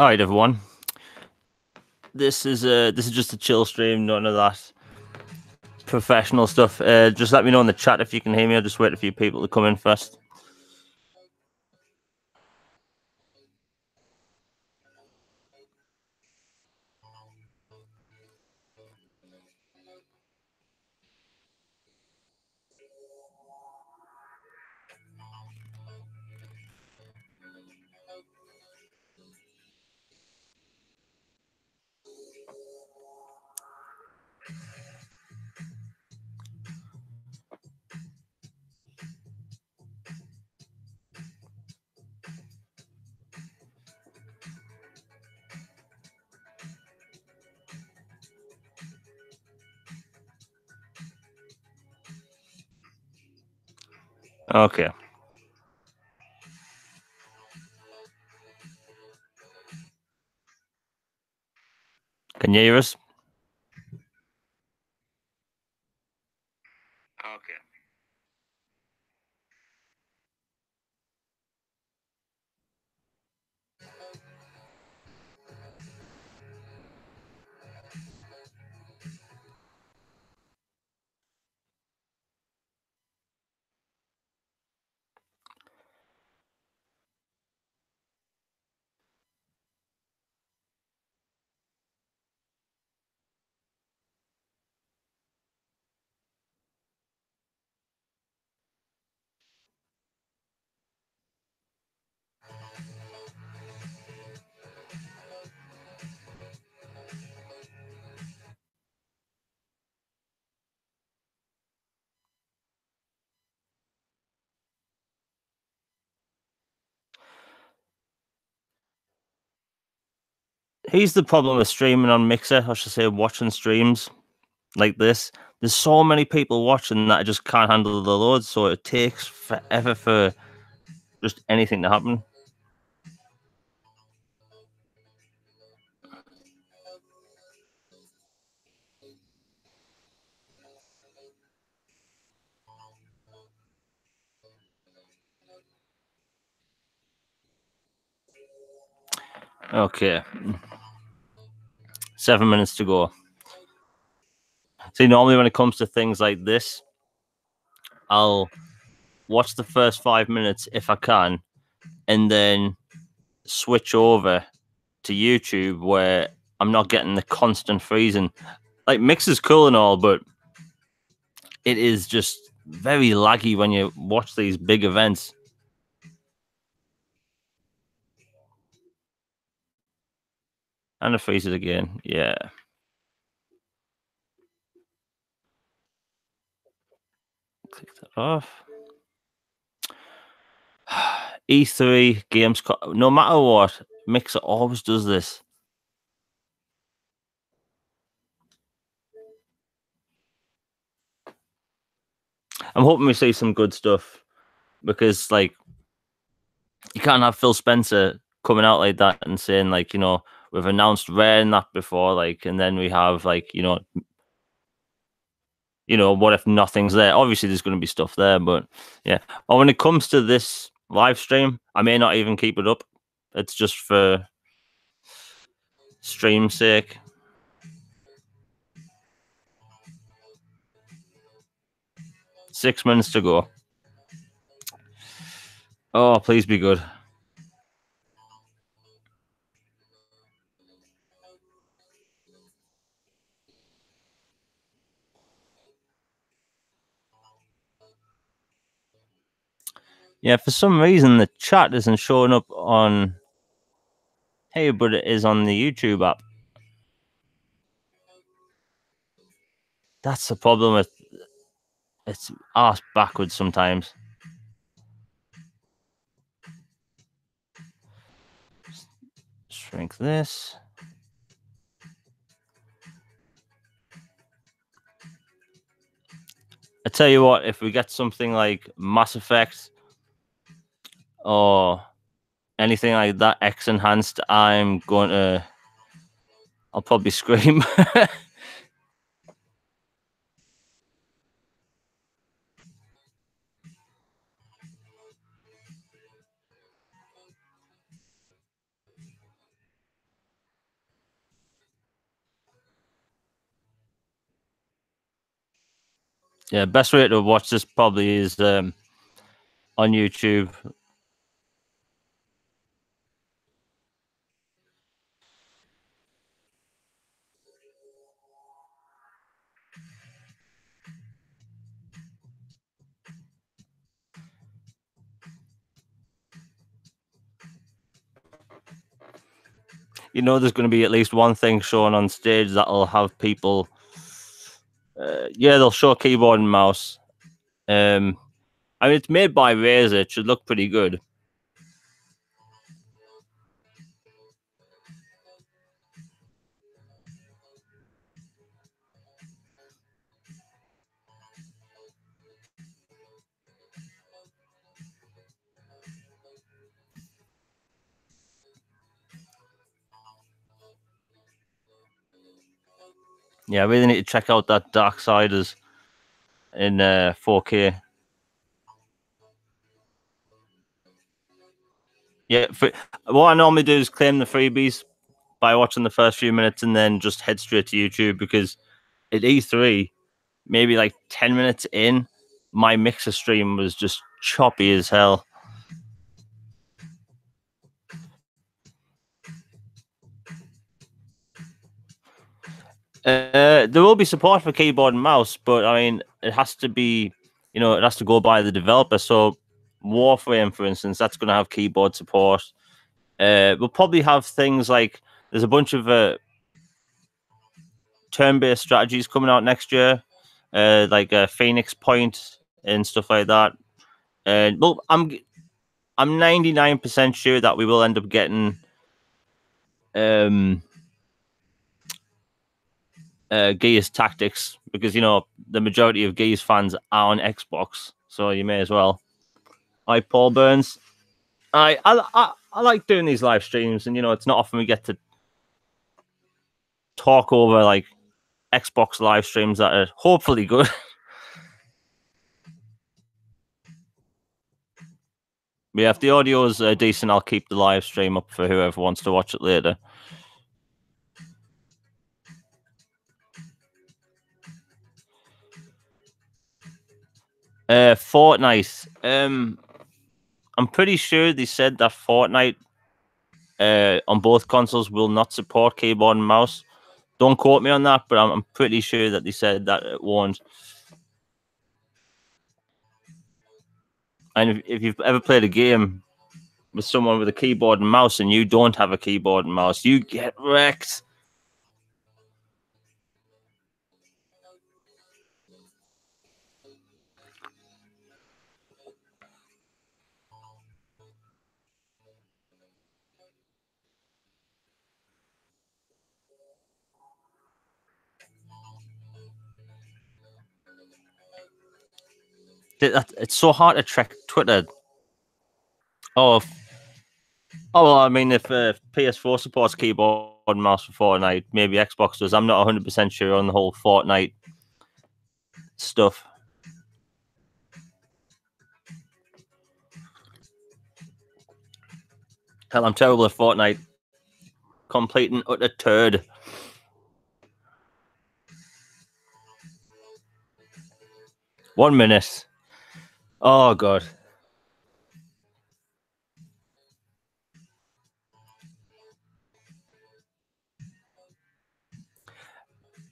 All right, everyone. This is just a chill stream, none of that professional stuff. Just let me know in the chat if you can hear me. I'll just wait a few people to come in first. Okay. Can you hear us? Okay. Here's the problem with streaming on Mixer, I should say, watching streams like this. There's so many people watching that I just can't handle the load, so it takes forever for just anything to happen. Okay. 7 minutes to go. See, normally when it comes to things like this, I'll watch the first 5 minutes if I can, and then switch over to YouTube where I'm not getting the constant freezing. Like, Mix is cool and all, but it is just very laggy when you watch these big events. And it freezes again. Yeah. Click that off. E3 games. No matter what, Mixer always does this. I'm hoping we see some good stuff because, like, you can't have Phil Spencer coming out like that and saying, like, you know, we've announced Rare and that before, like, and then we have, like, you know, what if nothing's there? Obviously, there's going to be stuff there, but yeah. Or when it comes to this live stream, I may not even keep it up. It's just for stream's sake. Six minutes to go. Oh, please be good. Yeah, for some reason the chat isn't showing up on Hey, but it is on the YouTube app. That's the problem with it's ass backwards sometimes. Shrink this. I tell you what, if we get something like Mass Effect or anything like that X enhanced, I'll probably scream. Yeah, best way to watch this probably is on YouTube. You know, there's going to be at least one thing shown on stage that'll have people. Yeah, they'll show keyboard and mouse. I mean, it's made by Razer. It should look pretty good. Yeah, I really need to check out that Darksiders in 4K. Yeah, what I normally do is claim the freebies by watching the first few minutes and then just head straight to YouTube, because at E3, maybe like 10 minutes in, my Mixer stream was just choppy as hell. There will be support for keyboard and mouse, but I mean, it has to be, it has to go by the developer. So, Warframe, for instance, that's going to have keyboard support. We'll probably have things like there's a bunch of turn-based strategies coming out next year, like Phoenix Point and stuff like that. Well, I'm 99% sure that we will end up getting Gears Tactics, because the majority of Gears fans are on Xbox, so you may as well. Hi, Paul Burns. I like doing these live streams, and it's not often we get to talk over like Xbox live streams that are hopefully good. But yeah, if the audio is decent, I'll keep the live stream up for whoever wants to watch it later. Fortnite. I'm pretty sure they said that Fortnite on both consoles will not support keyboard and mouse. Don't quote me on that, but I'm pretty sure that they said that it won't. And if you've ever played a game with someone with a keyboard and mouse and you don't have a keyboard and mouse, you get wrecked. It's so hard to track Twitter. Oh, well, I mean, if PS4 supports keyboard and mouse for Fortnite, maybe Xbox does. I'm not 100% sure on the whole Fortnite stuff. Hell, I'm terrible at Fortnite. Complete and utter turd. One minute. Oh, God.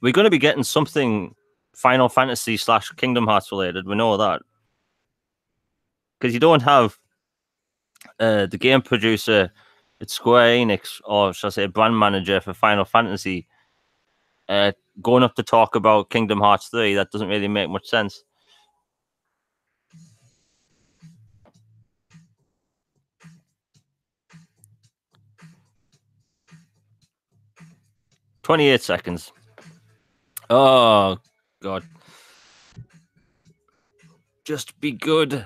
We're going to be getting something Final Fantasy / Kingdom Hearts related. We know that. Because you don't have the game producer at Square Enix, or should I say brand manager for Final Fantasy, going up to talk about Kingdom Hearts 3. That doesn't really make much sense. "28 seconds. Oh, God. Just be good."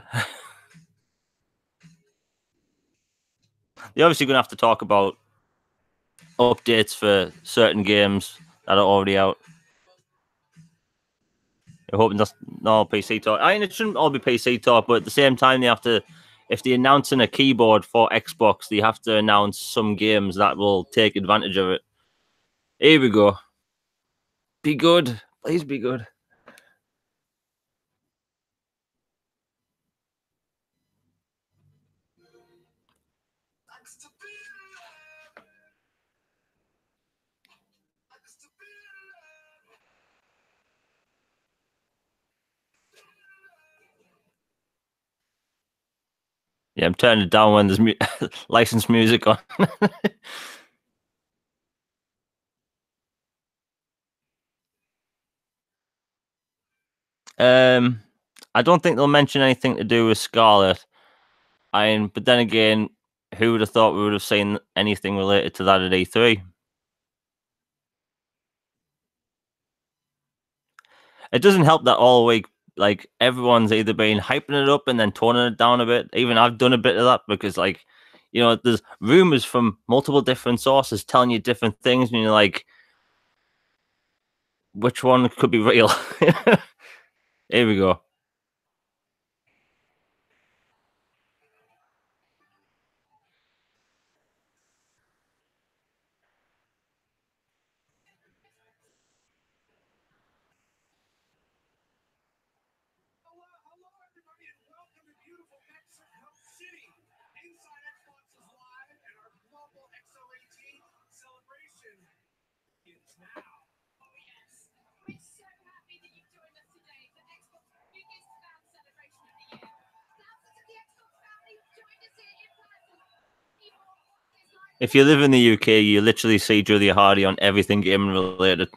You're obviously going to have to talk about updates for certain games that are already out. I'm hoping that's not all PC talk. I mean, it shouldn't all be PC talk, but at the same time, they have to, if they're announcing a keyboard for Xbox, they have to announce some games that will take advantage of it. Here we go. Be good. Please be good. Yeah, I'm turning it down when there's licensed music on. I don't think they'll mention anything to do with Scarlet. But then again, who would have thought we would have seen anything related to that at E3? It doesn't help that all week, like, everyone's either been hyping it up and then toning it down a bit. Even I've done a bit of that because, like, there's rumors from multiple different sources telling you different things, and you're like, which one could be real? Here we go. If you live in the UK, you literally see Julia Hardy on everything gaming related.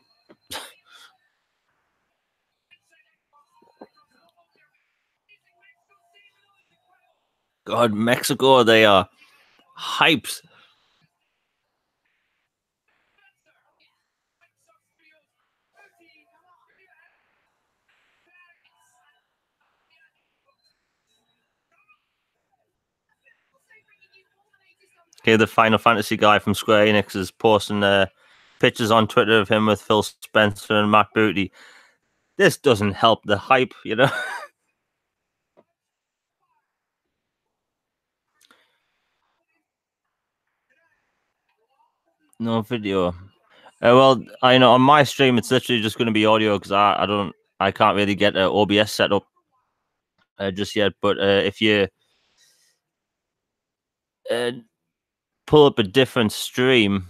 God, Mexico, they are hyped. Okay, the Final Fantasy guy from Square Enix is posting pictures on Twitter of him with Phil Spencer and Matt Booty. This doesn't help the hype, No video. Well, I know on my stream it's literally just going to be audio because I can't really get OBS set up just yet. But if you uh, pull up a different stream,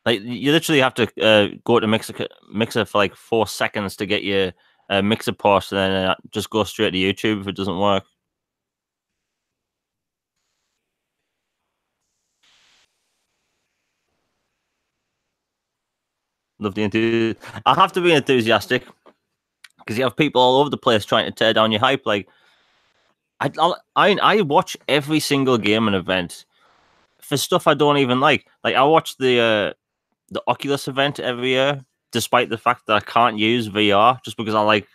like, you literally have to go to Mixer for like 4 seconds to get your Mixer post, and then just go straight to YouTube if it doesn't work. Love the enthusiasm. I have to be enthusiastic because you have people all over the place trying to tear down your hype. Like, I watch every single game and event for stuff I don't even like. Like, I watch the Oculus event every year, despite the fact that I can't use VR, just because I like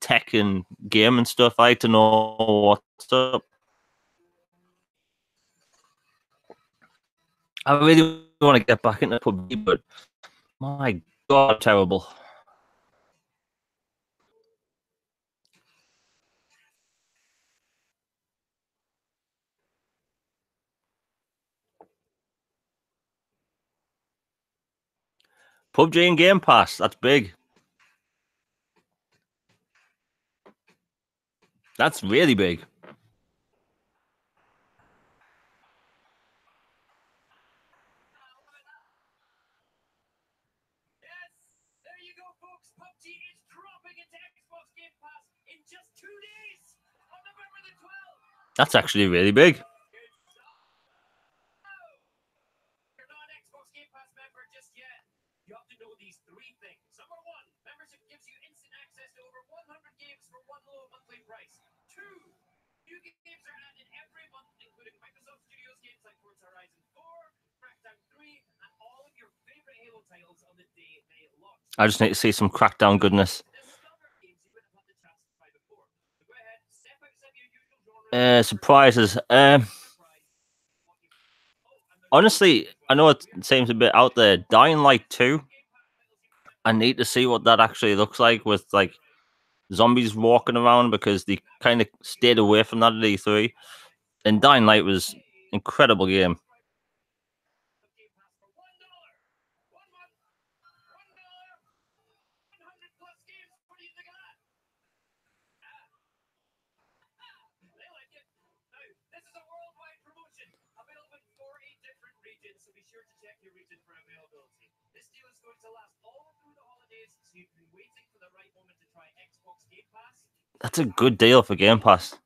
tech and game and stuff. I like to know what's up. I really want to get back into PUBG, but my God, terrible. PUBG and Game Pass, that's big. That's really big. That's actually really big. I just need to see some Crackdown goodness. Surprises. Honestly, I know it seems a bit out there. Dying Light 2. I need to see what that actually looks like with, like, zombies walking around, because they kind of stayed away from that at E3. And Dying Light was incredible game. That's a good deal for Game Pass.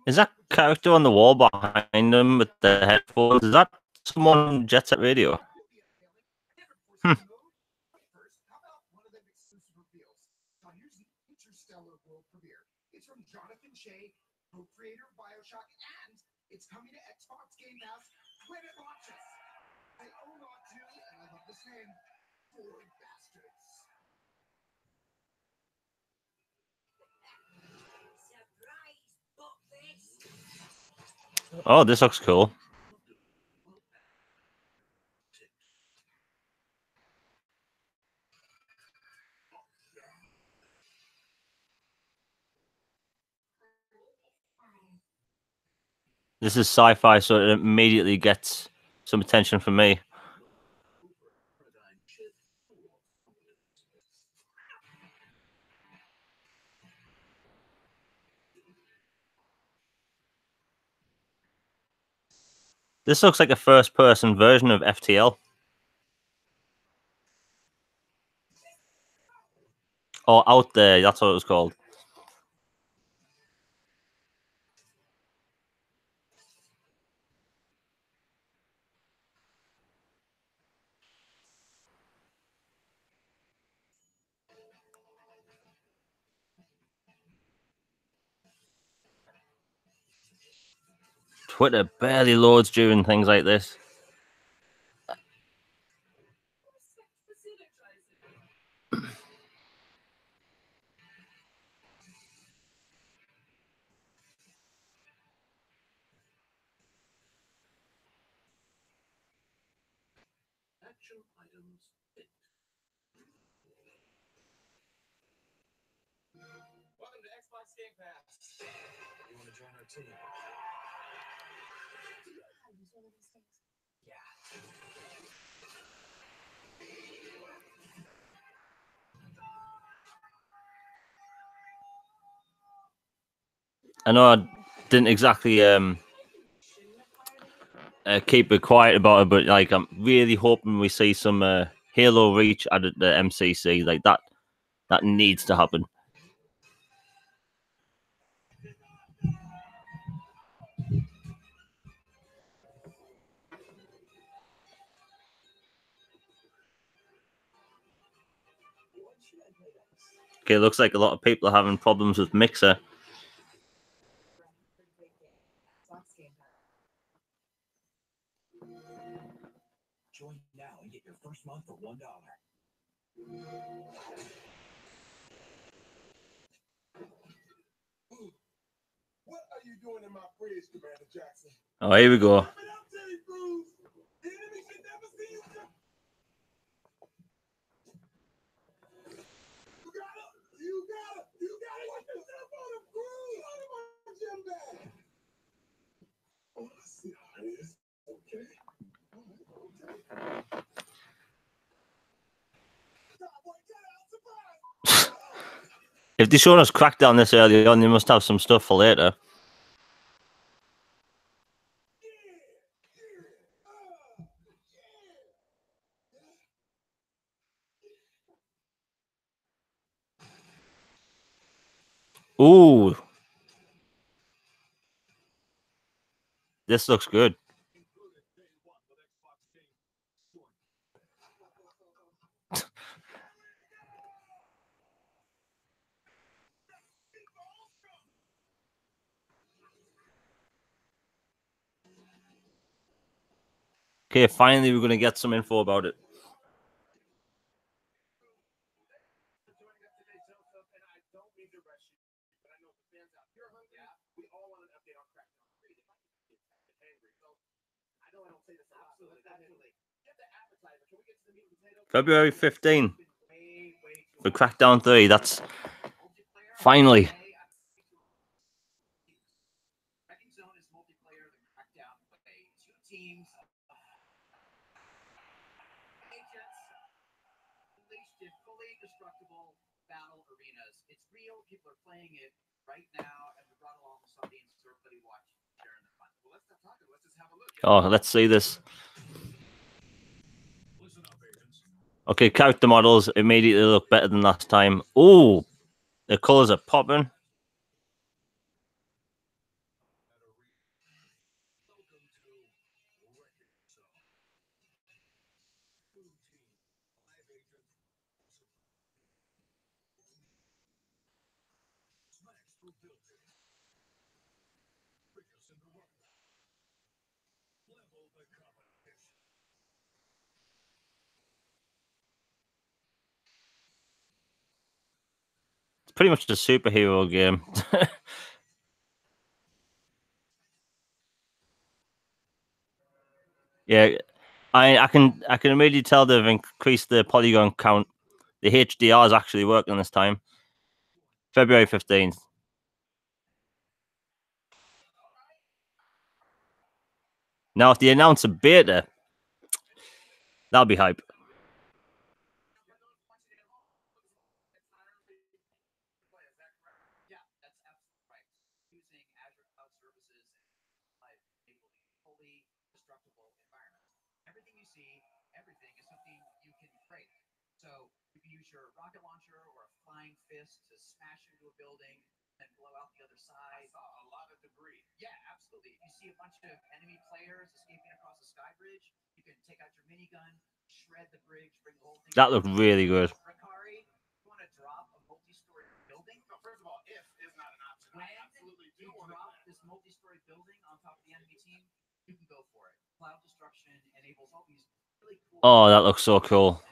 Is that character on the wall behind him with the headphones? Is that someone on Jet Set Radio? Hmm. Oh, this looks cool. This is sci-fi, so it immediately gets some attention from me. This looks like a first-person version of FTL. Or Out There, that's what it was called. Twitter barely loads during things like this. I know I didn't exactly keep it quiet about it, but like I'm really hoping we see some Halo Reach at the MCC. Like that needs to happen. Okay, looks like a lot of people are having problems with Mixer. Join now and get your first month for $1. What are you doing in my fridge, Commander Jackson? Oh, here we go. If they showed us Crackdown this early on, they must have some stuff for later. Ooh. This looks good. Okay, finally we're going to get some info about it. February 15th for Crackdown 3. That's finally. Oh, let's see this. Okay, character models immediately look better than last time. Ooh, the colors are popping. It's pretty much a superhero game. Yeah, I can immediately tell they've increased the polygon count. The HDR is actually working this time. February 15th. Now, if they announce a beta, that'll be hype. That looked really good. Oh, that looks so cool.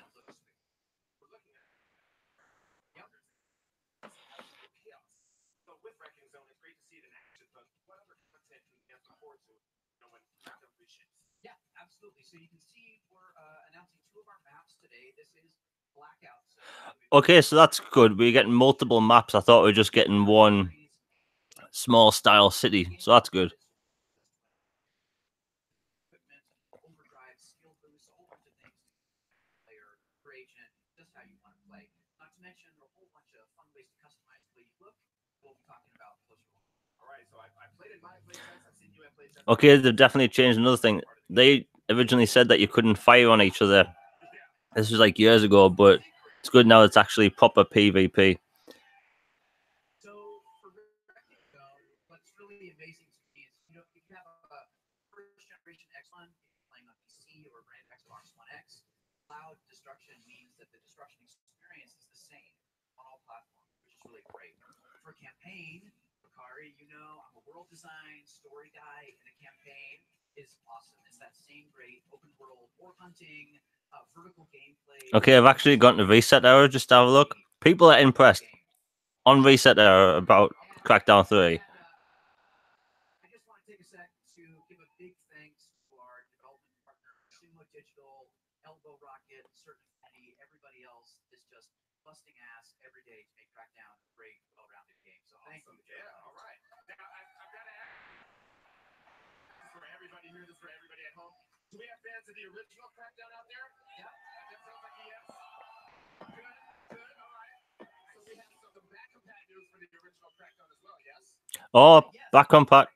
Okay, so that's good. We're getting multiple maps. I thought we were just getting one small style city, so that's good. Okay, they've definitely changed another thing. They originally said that you couldn't fire on each other. This was like years ago, but it's good now. It's actually proper PvP. Okay, I've actually gotten to Reset Era just to have a look. People are impressed on Reset Era about Crackdown 3. Oh, back on Pat.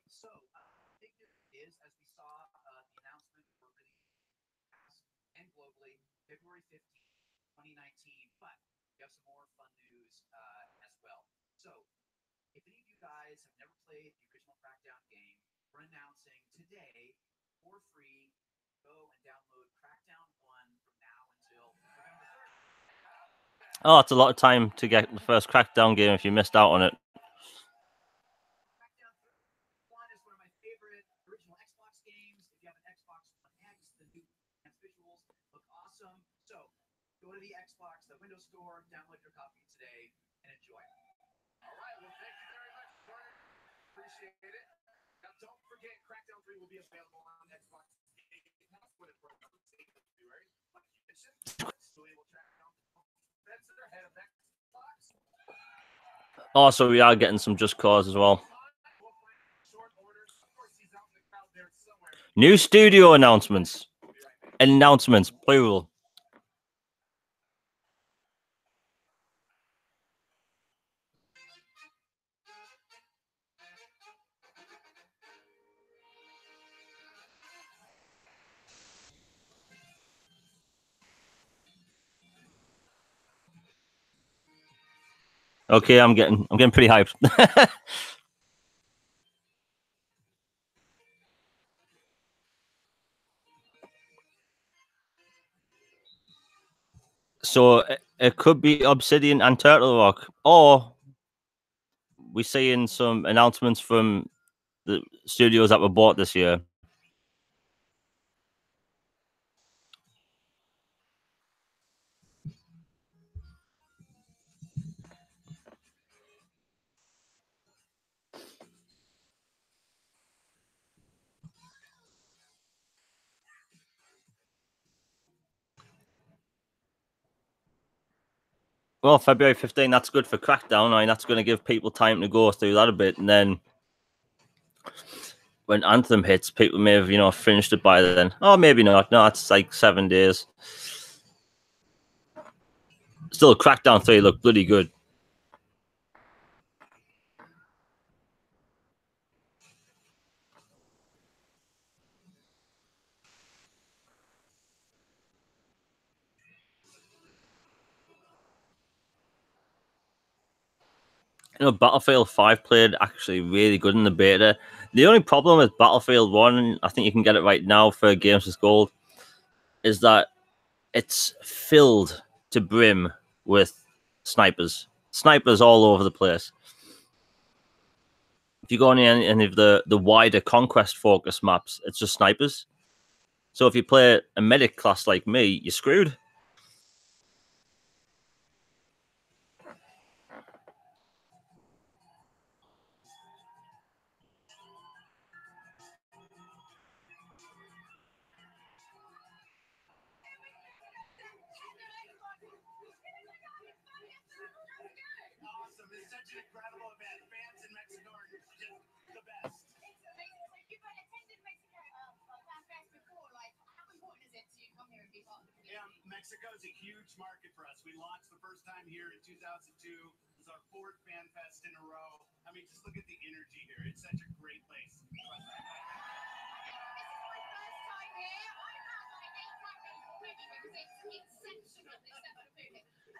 Oh, it's a lot of time to get the first Crackdown game if you missed out on it. Also, we are getting some Just Cause as well. New studio announcements. Announcements, plural. Okay, I'm getting pretty hyped. So it could be Obsidian and Turtle Rock, or we're seeing some announcements from the studios that were bought this year. Well, February 15, that's good for Crackdown. I mean, that's going to give people time to go through that a bit. And then when Anthem hits, people may have, finished it by then. Oh, maybe not. No, it's like 7 days. Still, Crackdown 3 looked bloody good. Battlefield 5 played actually really good in the beta. The only problem with Battlefield 1, I think you can get it right now for Games with Gold, is that it's filled to brim with snipers. Snipers all over the place. If you go on any of the wider conquest focus maps, it's just snipers. So if you play a medic class like me, you're screwed. Mexico is a huge market for us. We launched the first time here in 2002. It was our 4th fan fest in a row. I mean, just look at the energy here. It's such a great place. I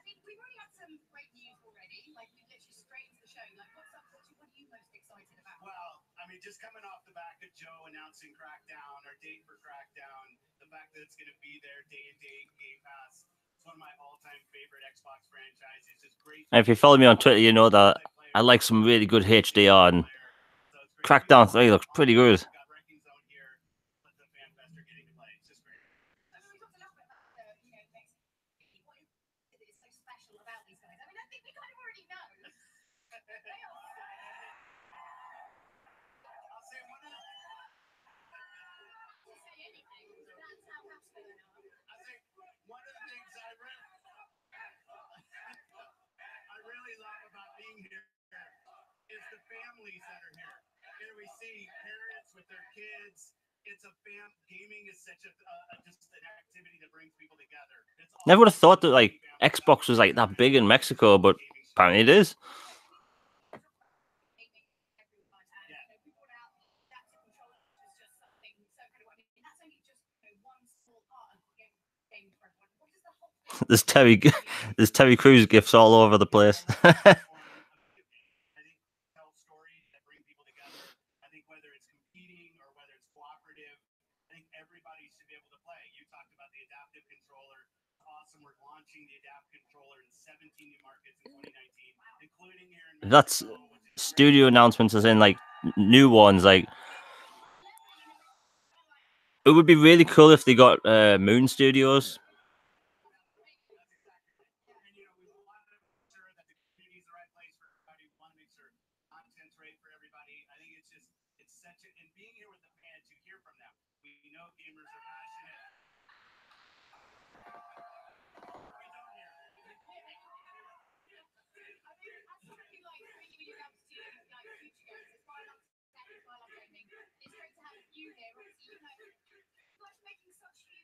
think we've already had some great news already. Like, we literally straight into the show. Like, what are you most excited about? Well, I mean, just coming off the back of Joe announcing Crackdown, our date for Crackdown, the fact that it's going to be there day and date, Game Pass. It's one of my all-time favorite Xbox franchises. It's great. And if you follow me on Twitter, you know that I like some really good HDR, and Crackdown 3 looks pretty good. Families that are here. Here we see parents with their kids. It's gaming is such just an activity that brings people together. Never would have thought that like Xbox was like that big in Mexico, but apparently it is. There's Terry Crews gifts all over the place. That's studio announcements, as in like new ones. Like, it would be really cool if they got Moon Studios.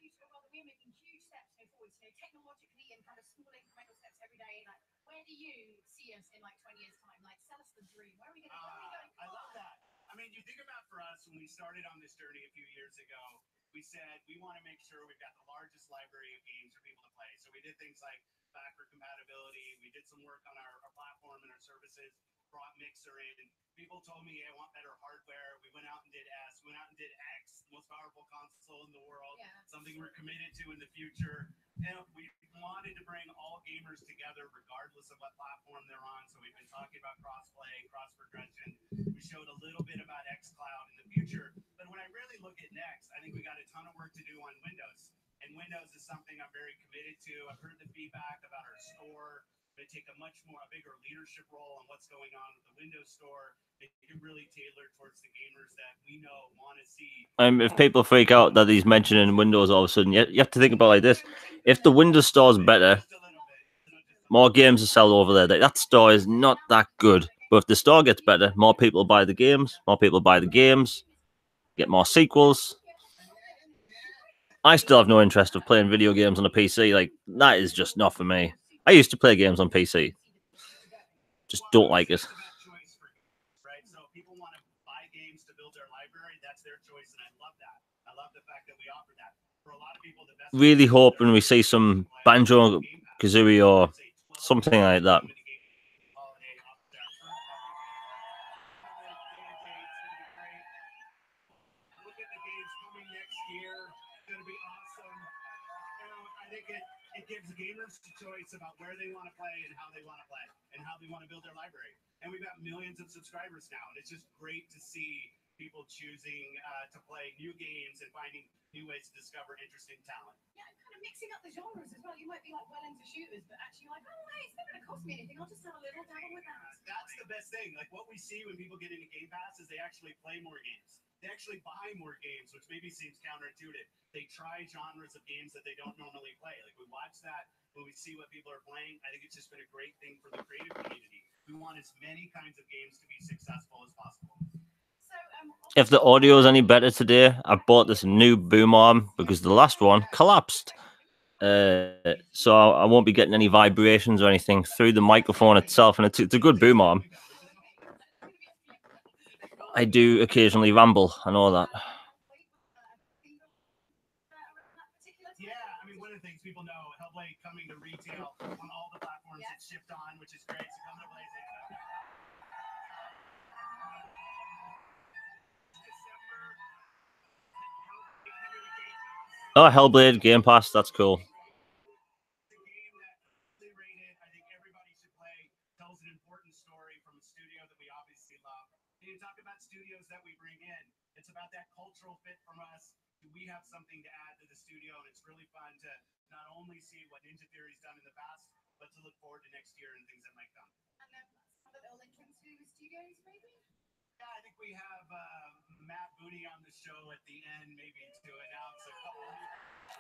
you talk about we're making huge steps forward, technologically and kind of small incremental steps every day. Like, where do you see us in like 20 years' time? Like, sell us the dream. Where are we going? I love that. I mean, you think about for us when we started on this journey a few years ago, we said we want to make sure we've got the largest library of games for people to play. So we did things like backward compatibility. We did some work on our platform and our services, brought Mixer in. People told me, I want better hardware. We went out and did S. We went out and did X, the most powerful console in the world, something we're committed to in the future. And we wanted to bring all gamers together regardless of what platform they're on. So we've been talking about cross-play, cross-progression. We showed a little bit about xCloud in the future. But when I really look at next, I think we got a ton of work to do on Windows. And Windows is something I'm very committed to. I've heard the feedback about our store. They take a bigger leadership role on what's going on with the Windows Store. They can really tailor towards the gamers that we know want to see. If people freak out that he's mentioning Windows all of a sudden, you have to think about it like this. If the Windows Store is better, more games are sold over there. That store is not that good. But if the store gets better, more people buy the games. More people buy the games, get more sequels. I still have no interest of playing video games on a PC. Like, that is just not for me. I used to play games on PC. Just don't like it. Right? So people want to buy games to build their library. That's their choice, and I love that. I love the fact that we offer that. For a lot of people, the best really hoping we see some Banjo Kazooie or something like that. It gives gamers the choice about where they want to play and how they want to play and how they want to build their library. And we've got millions of subscribers now, and it's just great to see people choosing to play new games and finding new ways to discover interesting talent. Yeah, and kind of mixing up the genres as well. You might be like well into shooters, but actually like, oh hey, it's not going to cost me anything. I'll just have a little dabble with that. That's the best thing. Like what we see when people get into Game Pass is they actually play more games. They actually buy more games, which maybe seems counterintuitive. They try genres of games that they don't normally play. Like we watch that when we see what people are playing. I think it's just been a great thing for the creative community. We want as many kinds of games to be successful as possible. If the audio is any better today, I bought this new boom arm because the last one collapsed. So I won't be getting any vibrations or anything through the microphone itself, and it's a good boom arm. I do occasionally ramble, I know that. Yeah, I mean, one of the things people know, Hellblade coming to retail on all the platforms it's shipped on, which is great. So coming to PlayStation. Oh, Hellblade, Game Pass, that's cool. It's a game that rated, I think everybody should play, tells an important story from a studio that we obviously love. And you talk about studios that we bring in, it's about that cultural fit from us. We have something to add to the studio, and it's really fun to not only see what Ninja Theory's done in the past, but to look forward to next year and things that might come. And then some that they'll link into studios, maybe? Yeah, I think we have Matt Booty on the show at the end, maybe to announce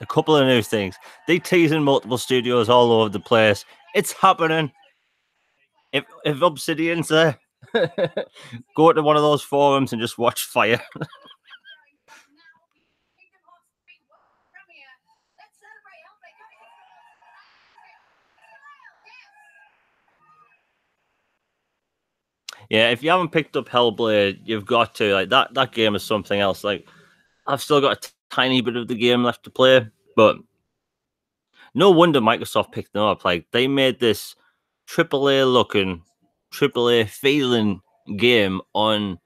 a couple of new things. They teasing multiple studios all over the place. It's happening. If Obsidian's there, go to one of those forums and just watch fire. Yeah, if you haven't picked up Hellblade, you've got to. Like that game is something else. Like I've still got a tiny bit of the game left to play, but no wonder Microsoft picked them up. Like they made this AAA looking, AAA feeling game on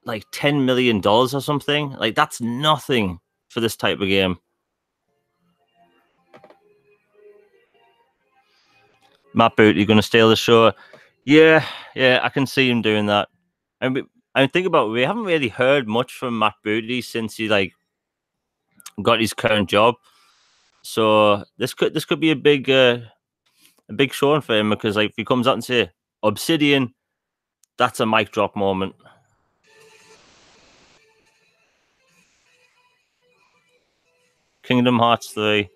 like $10 million or something. Like that's nothing for this type of game. Matt Booty going to steal the show. Yeah, I can see him doing that. And think about it, we haven't really heard much from Matt Booty since he like got his current job. So this could be a big showing for him because like if he comes out and say Obsidian, that's a mic drop moment. Kingdom Hearts 3.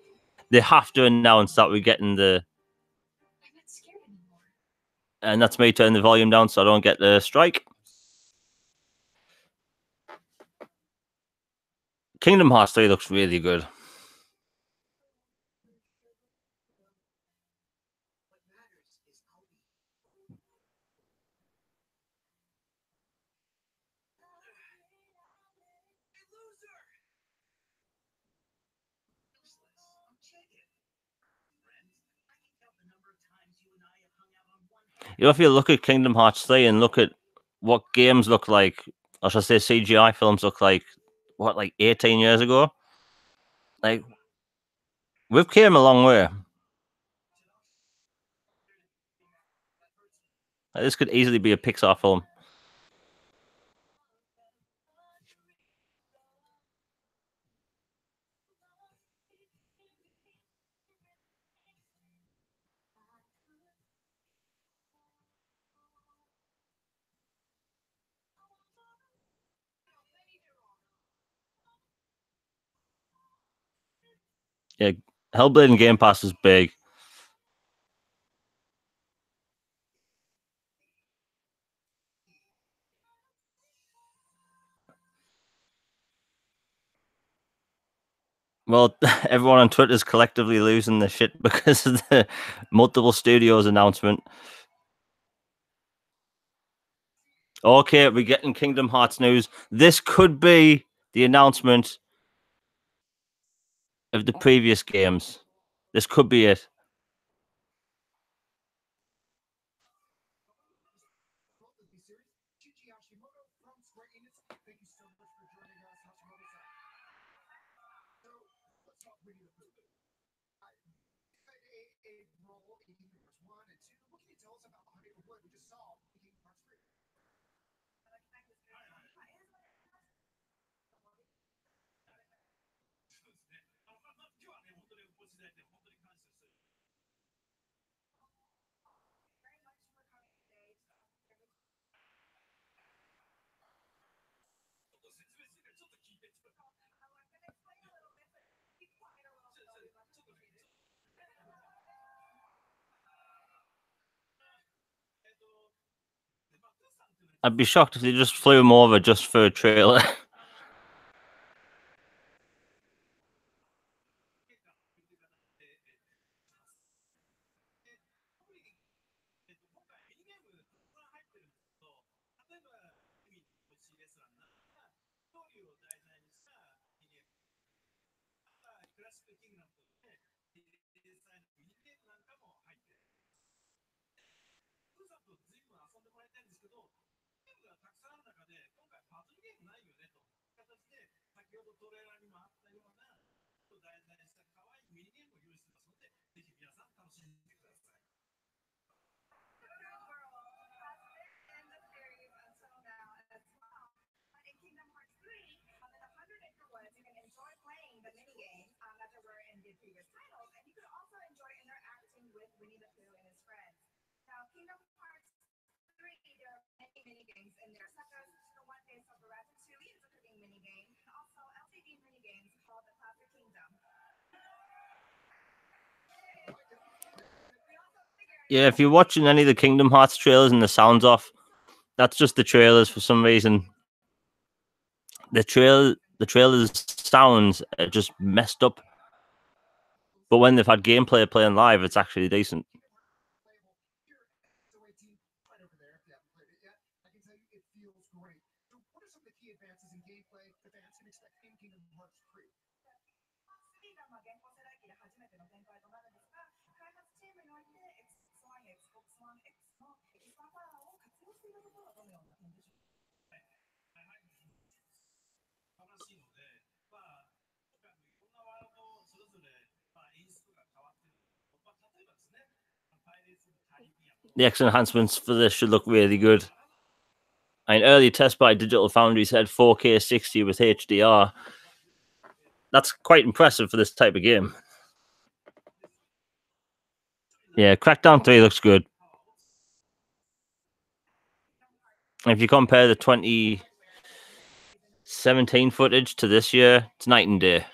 They have to announce that we're getting the. And that's me turning the volume down so I don't get the strike. Kingdom Hearts 3 looks really good. You know, if you look at Kingdom Hearts 3 and look at what games look like, or should I say CGI films look like, what, like 18 years ago? Like, we've came a long way. Like, this could easily be a Pixar film. Yeah, Hellblade and Game Pass is big. Well, everyone on Twitter is collectively losing their shit because of the multiple studios announcement. Okay, we're getting Kingdom Hearts news. This could be the announcement of the previous games. This could be it. I'd be shocked if they just flew him over just for a trailer. Yeah, if you're watching any of the Kingdom Hearts trailers and the sound's off, that's just the trailers for some reason. The trailers sounds are just messed up. But when they've had gameplay playing live, it's actually decent. The X enhancements for this should look really good. An early test by Digital Foundry said 4K 60 with HDR. That's quite impressive for this type of game. Yeah, Crackdown 3 looks good. If you compare the 2017 footage to this year, it's night and day.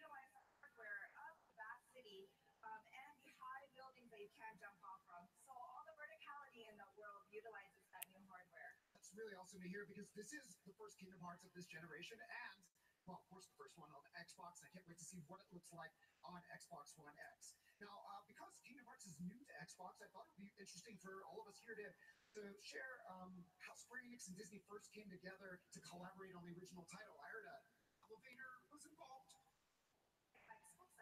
optimized hardware of the vast city and the high buildings that you can't jump off from. So all the verticality in the world utilizes that new hardware. That's really awesome to hear because this is the first Kingdom Hearts of this generation, and well, of course, the first one on Xbox. I can't wait to see what it looks like on Xbox One X. Now, because Kingdom Hearts is new to Xbox, I thought it would be interesting for all of us here to share how Square Enix and Disney first came together to collaborate on the original title. I heard Elevator was involved. Xbox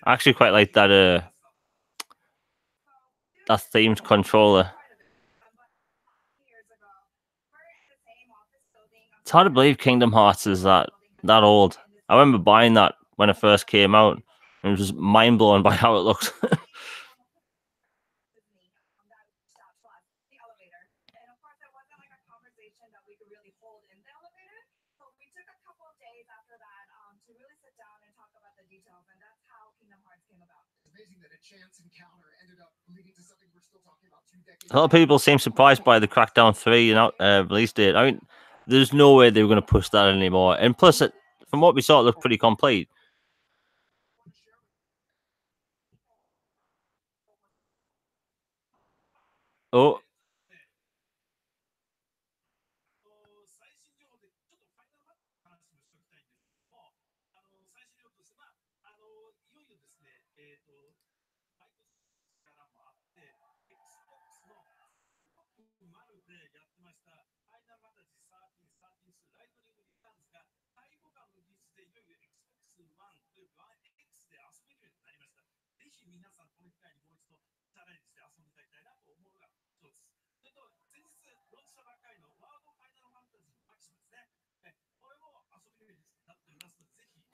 I actually quite like that that themed controller. It's hard to believe Kingdom Hearts is that old. I remember buying that when it first came out, and it was mind blown by how it looks. A lot of people seem surprised by the Crackdown 3 release date. I mean, there's no way they were going to push that anymore. And plus, from what we saw, it looked pretty complete. Oh.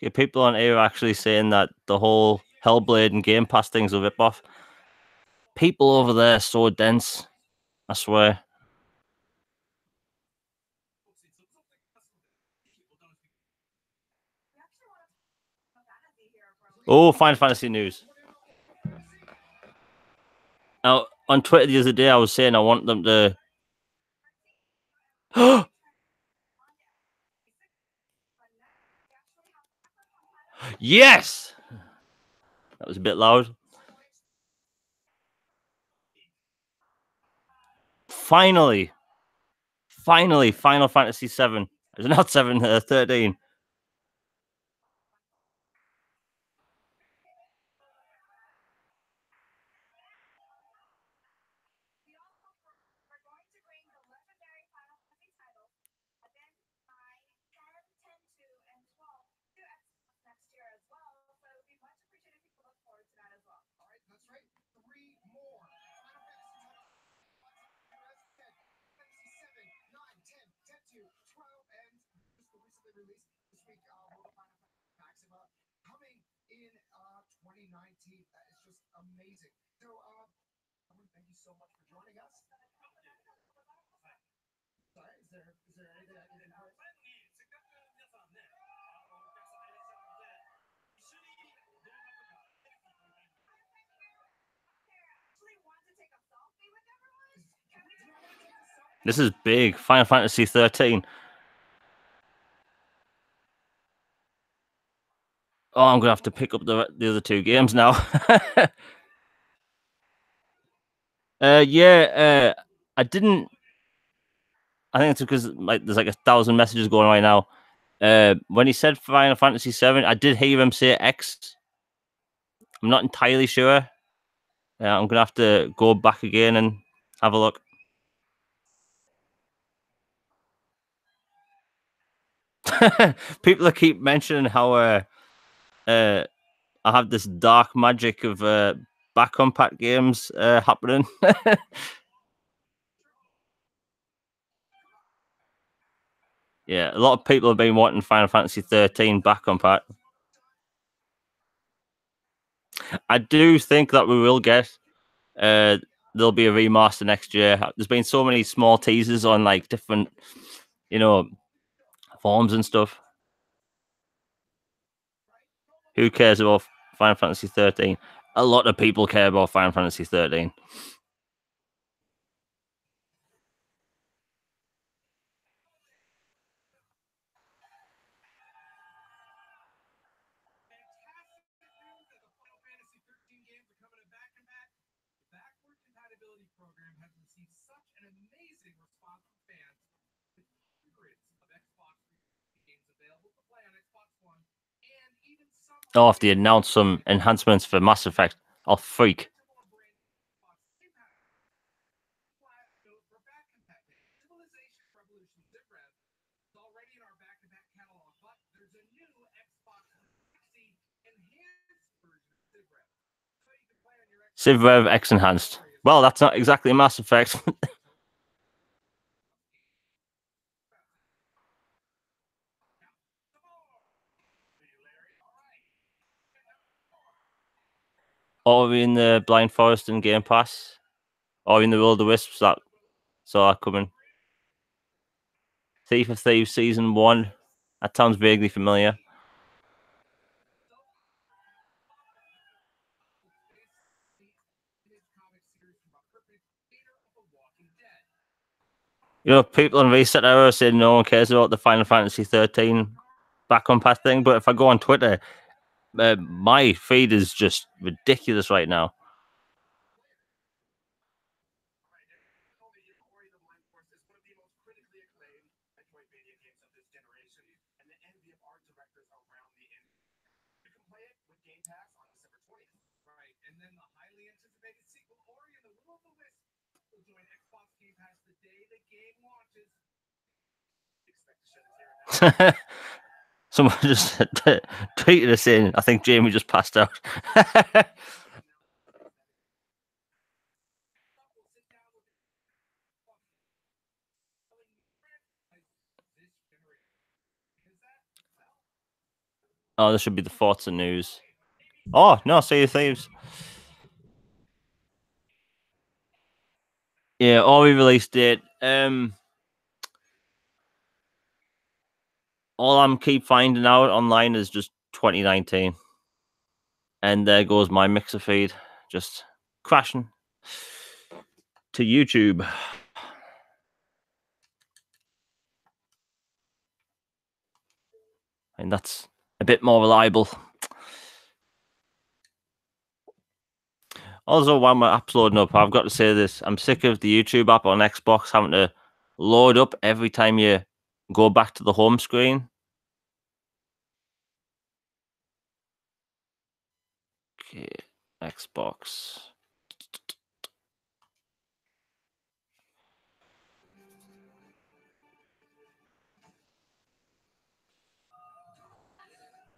Yeah, people on air are actually saying that the whole Hellblade and Game Pass thing's a rip-off. People over there are so dense, I swear. Oh, Final Fantasy news. Now, on Twitter the other day, I was saying I want them to... Yes! That was a bit loud. Finally, Final Fantasy 7. It's not 7, 13. Coming in 2019, that is just amazing. So, thank you so much for joining us. Sorry, is there anything I can encourage? This is big. Final Fantasy 13. Oh, I'm gonna have to pick up the other two games now. I didn't. I think it's because there's like 1,000 messages going right now. When he said Final Fantasy 7, I did hear him say X. I'm not entirely sure. I'm gonna have to go back again and have a look. People keep mentioning how I have this dark magic of back compat games happening. Yeah, a lot of people have been wanting Final Fantasy 13 back on Pat. I do think that we will get. There'll be a remaster next year. There's been so many small teasers on like different, forums and stuff. Who cares about Final Fantasy 13? A lot of people care about Final Fantasy 13. Oh, if they announce some enhancements for Mass Effect, I'll freak. Civ Rev X Enhanced. Well, that's not exactly Mass Effect. Or in the Blind Forest and Game Pass, or in the Will of the Wisps. That saw that coming. Thief of Thieves Season 1. That sounds vaguely familiar. People on Reset Era saying no one cares about the Final Fantasy 13 back on path thing, but if I go on Twitter, my feed is just ridiculous right now. Someone just tweeted us in. I think Jamie just passed out. Oh, this should be the Forza news. Oh, no, Sea of Thieves. Yeah, Ori release date. All I'm keep finding out online is just 2019. And there goes my Mixer feed, just crashing to YouTube. And that's a bit more reliable. Also, while my app's loading up, I've got to say this. I'm sick of the YouTube app on Xbox having to load up every time you go back to the home screen. Okay, Xbox.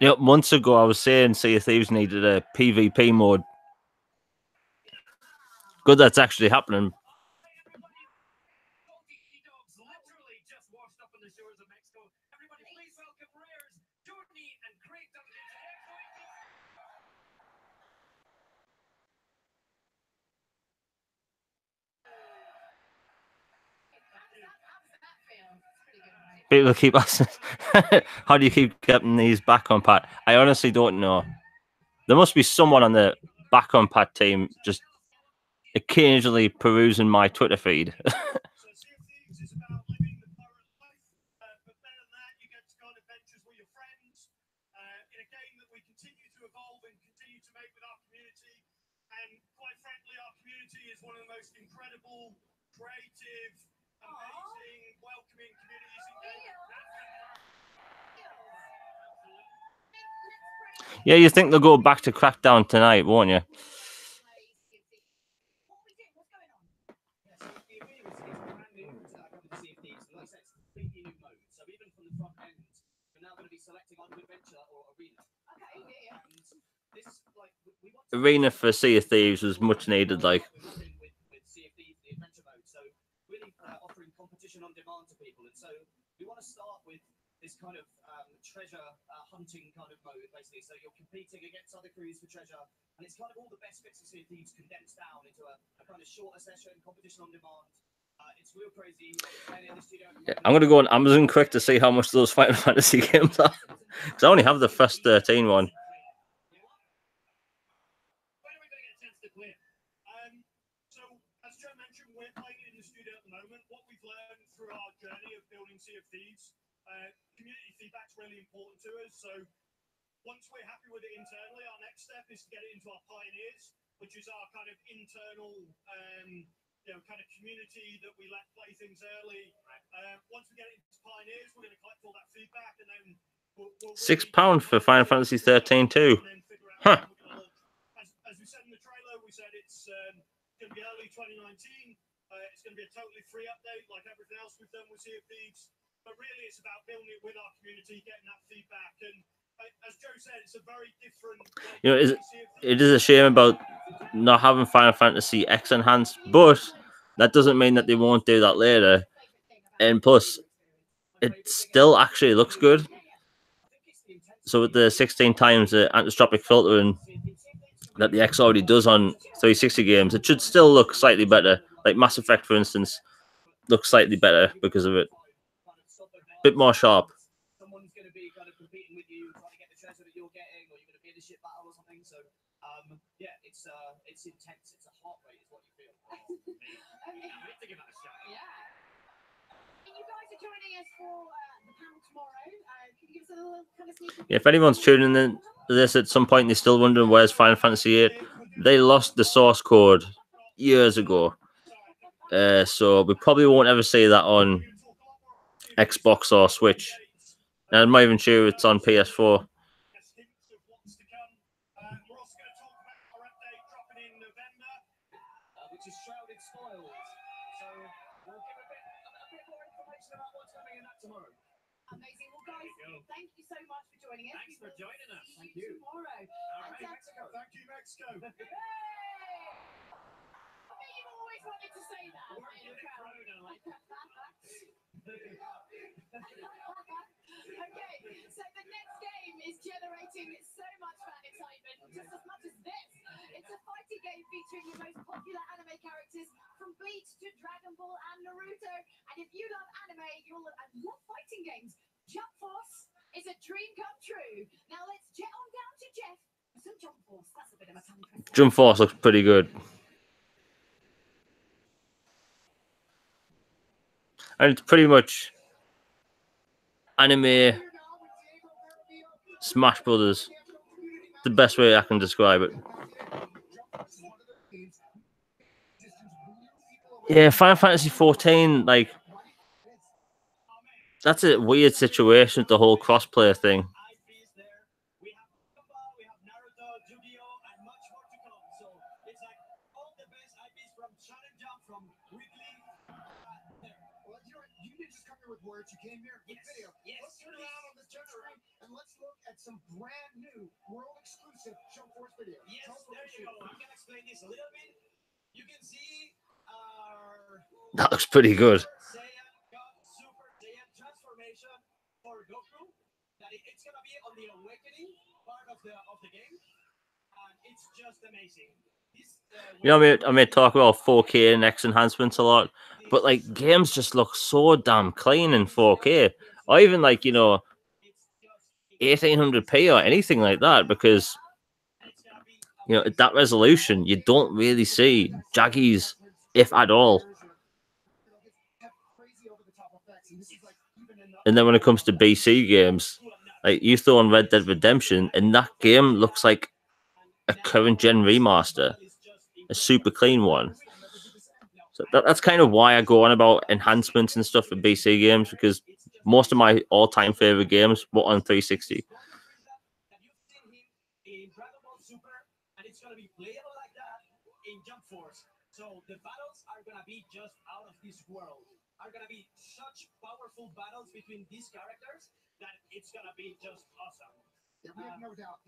Yep, months ago I was saying Sea of Thieves needed a PvP mode. Good that's actually happening. People keep asking, how do you keep getting these back on Pat? I honestly don't know. There must be someone on the back on Pat team just occasionally perusing my Twitter feed. Is one of the most incredible, creative, amazing, welcoming communities in Yeah, you think they'll go back to Crackdown tonight, won't you? Arena for Sea of Thieves was much needed, like. want to start with this kind of treasure hunting kind of mode, basically. So you're competing against other crews for treasure, and it's kind of all the best bits of Sea of Thieves condensed down into a kind of shorter session, competition on demand. It's real crazy. Yeah, I'm gonna go on Amazon quick to see how much those Final Fantasy games are, because I only have the first 13 one. So, as Joe mentioned, we're playing in the studio at the moment. What we've learned through our journey of building Sea of Thieves, community feedback's really important to us. So, once we're happy with it internally, our next step is to get it into our Pioneers, which is our kind of internal, kind of community that we let play things early. Once we get it into Pioneers, we're going to collect all that feedback, and then we'll £6 for Final Fantasy 13 too. Huh. As we said in the trailer, we said it's going to be early 2019. It's going to be a totally free update, like everything else we've done with Sea of Thieves. But really, it's about building it with our community, getting that feedback. And as Joe said, it's a very different. You know, it is a shame about not having Final Fantasy X enhanced, but that doesn't mean that they won't do that later. And plus, it still actually looks good. So with the 16 times the anisotropic filtering that the X already does on 360 games, it should still look slightly better. Like Mass Effect, for instance, looks slightly better because of it. Bit more sharp. Someone's going to be kind of competing with you, trying to get the treasure that you're getting, or you're going to be in a ship battle or something. So, yeah, it's intense. It's a heart rate, is what you feel. I'm ready to give that a shot. Yeah. You guys are joining us for the panel tomorrow. Can you give us a little kind of sneak peek? Yeah, if anyone's tuning in to this at some point, they're still wondering where's Final Fantasy 8. They lost the source code years ago. So we probably won't ever see that on Xbox or Switch. And I'm not even sure it's on PS4. Which is Shrouded Spoils. So we'll give a bit more information about what's coming in that tomorrow. Amazing. Well, guys, thank you so much for joining us. Thanks for joining us. Thank you. Tomorrow. All right, Mexico. Thank you, Mexico. Yay! I bet you've always wanted to say that. Okay, so the next game is generating so much fan excitement, just as much as this. It's a fighting game featuring the most popular anime characters from Bleach to Dragon Ball and Naruto. And if you love anime, you'll love fighting games. Jump Force is a dream come true. Now let's jet on down to Jeff for some Jump Force. That's a bit of a tongue twister. Jump Force looks pretty good. And it's pretty much anime Smash Brothers. The best way I can describe it. Yeah, Final Fantasy 14, like, that's a weird situation with the whole crossplay thing. We have Naruto, Yu-Gi-Oh, and much more to come. So it's like all the best IPs from Shonen Jump, from Weekly. Well, you didn't just come here with words. You came here with video. Yes. Let's turn around on this generator and let's look at some brand new world exclusive Jump Force video. Yes, there you go. I'm gonna explain this a little bit. You can see our That looks pretty good. Saiyan Super Saiyan transformation for Goku. That it's gonna be on the awakening part of the game, and it's just amazing. You know, I may talk about 4K and X enhancements a lot, but like games just look so damn clean in 4K, or even like 1800p or anything like that, because at that resolution you don't really see jaggies, if at all. And then when it comes to BC games, like you throw on Red Dead Redemption, and that game looks like a current gen remaster, a super clean one. So that's kind of why I go on about enhancements and stuff for BC games, because most of my all-time favorite games were on 360. In Jump Force. So the battles are gonna be just out of this world. Are gonna be such powerful battles between these characters that it's gonna be just awesome. Yeah, we have no doubt.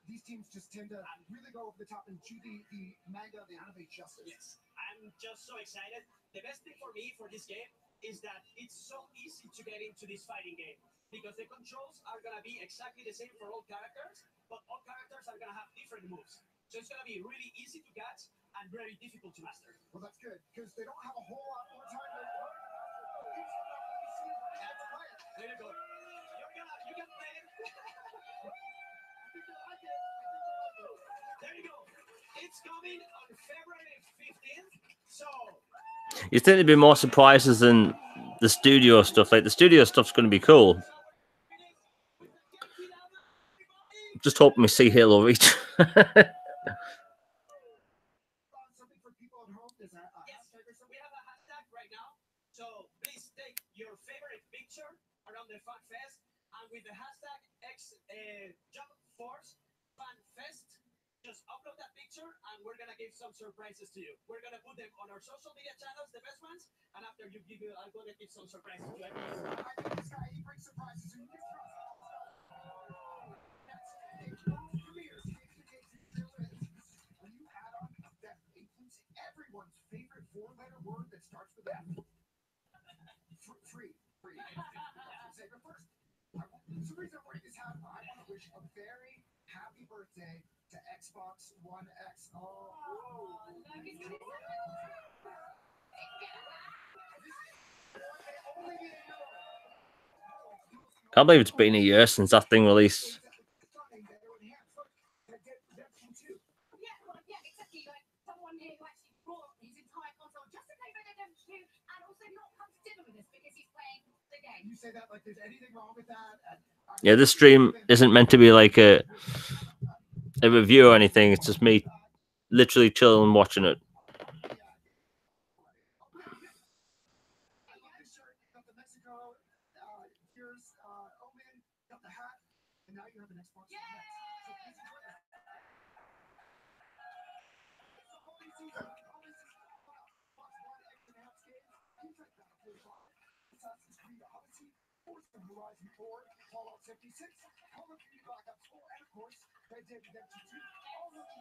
These teams just tend to really go over the top and do the manga, the anime justice. Yes, I'm just so excited. The best thing for me for this game is that it's so easy to get into this fighting game because the controls are gonna be exactly the same for all characters, but all characters are gonna have different moves. So it's gonna be really easy to catch and very difficult to master. Well, that's good because they don't have a whole lot more time to learn. There you go. You can play it. There you go. It's coming on February 15th. So You think there'd be more surprises than the studio stuff? Like the studio stuff's going to be cool. Just hoping we see Halo Reach. Something for people at home. Is that a hashtag or something? we have a hashtag right now. So please take your favorite picture around the Fan Fest and with the hashtag Jump Force Fan Fest. Just upload that picture and we're gonna give some surprises to you. We're gonna put them on our social media channels, the best ones, and after I'm gonna give some surprises to everyone. I think this guy, he brings surprises. And this premieres a new add-on that includes everyone's favorite four-letter word that starts with F. Free. Say it first. So the reason I'm wearing this hat, I want to wish a very happy birthday to Xbox One X. Can't believe it's been a year since that thing released. Exactly. Like someone here who actually brought his entire console just to play Red Dead Redemption 2 and also not come to dinner with us because he's playing the game. You say that like there's anything wrong with that? Yeah, this stream isn't meant to be like a review or anything. It's just me literally chilling watching it. Got the Mexico, here's Omen, got the hat, and now you have an Xbox One X. So please enjoy that. It's the holiday season. Xbox One X announced games, things like Battlefield 5, Assassin's Creed Odyssey, Forza Horizon 4, Fallout 76, Call of Duty Black Ops 4, and of course, Red Dead Redemption 2. All of the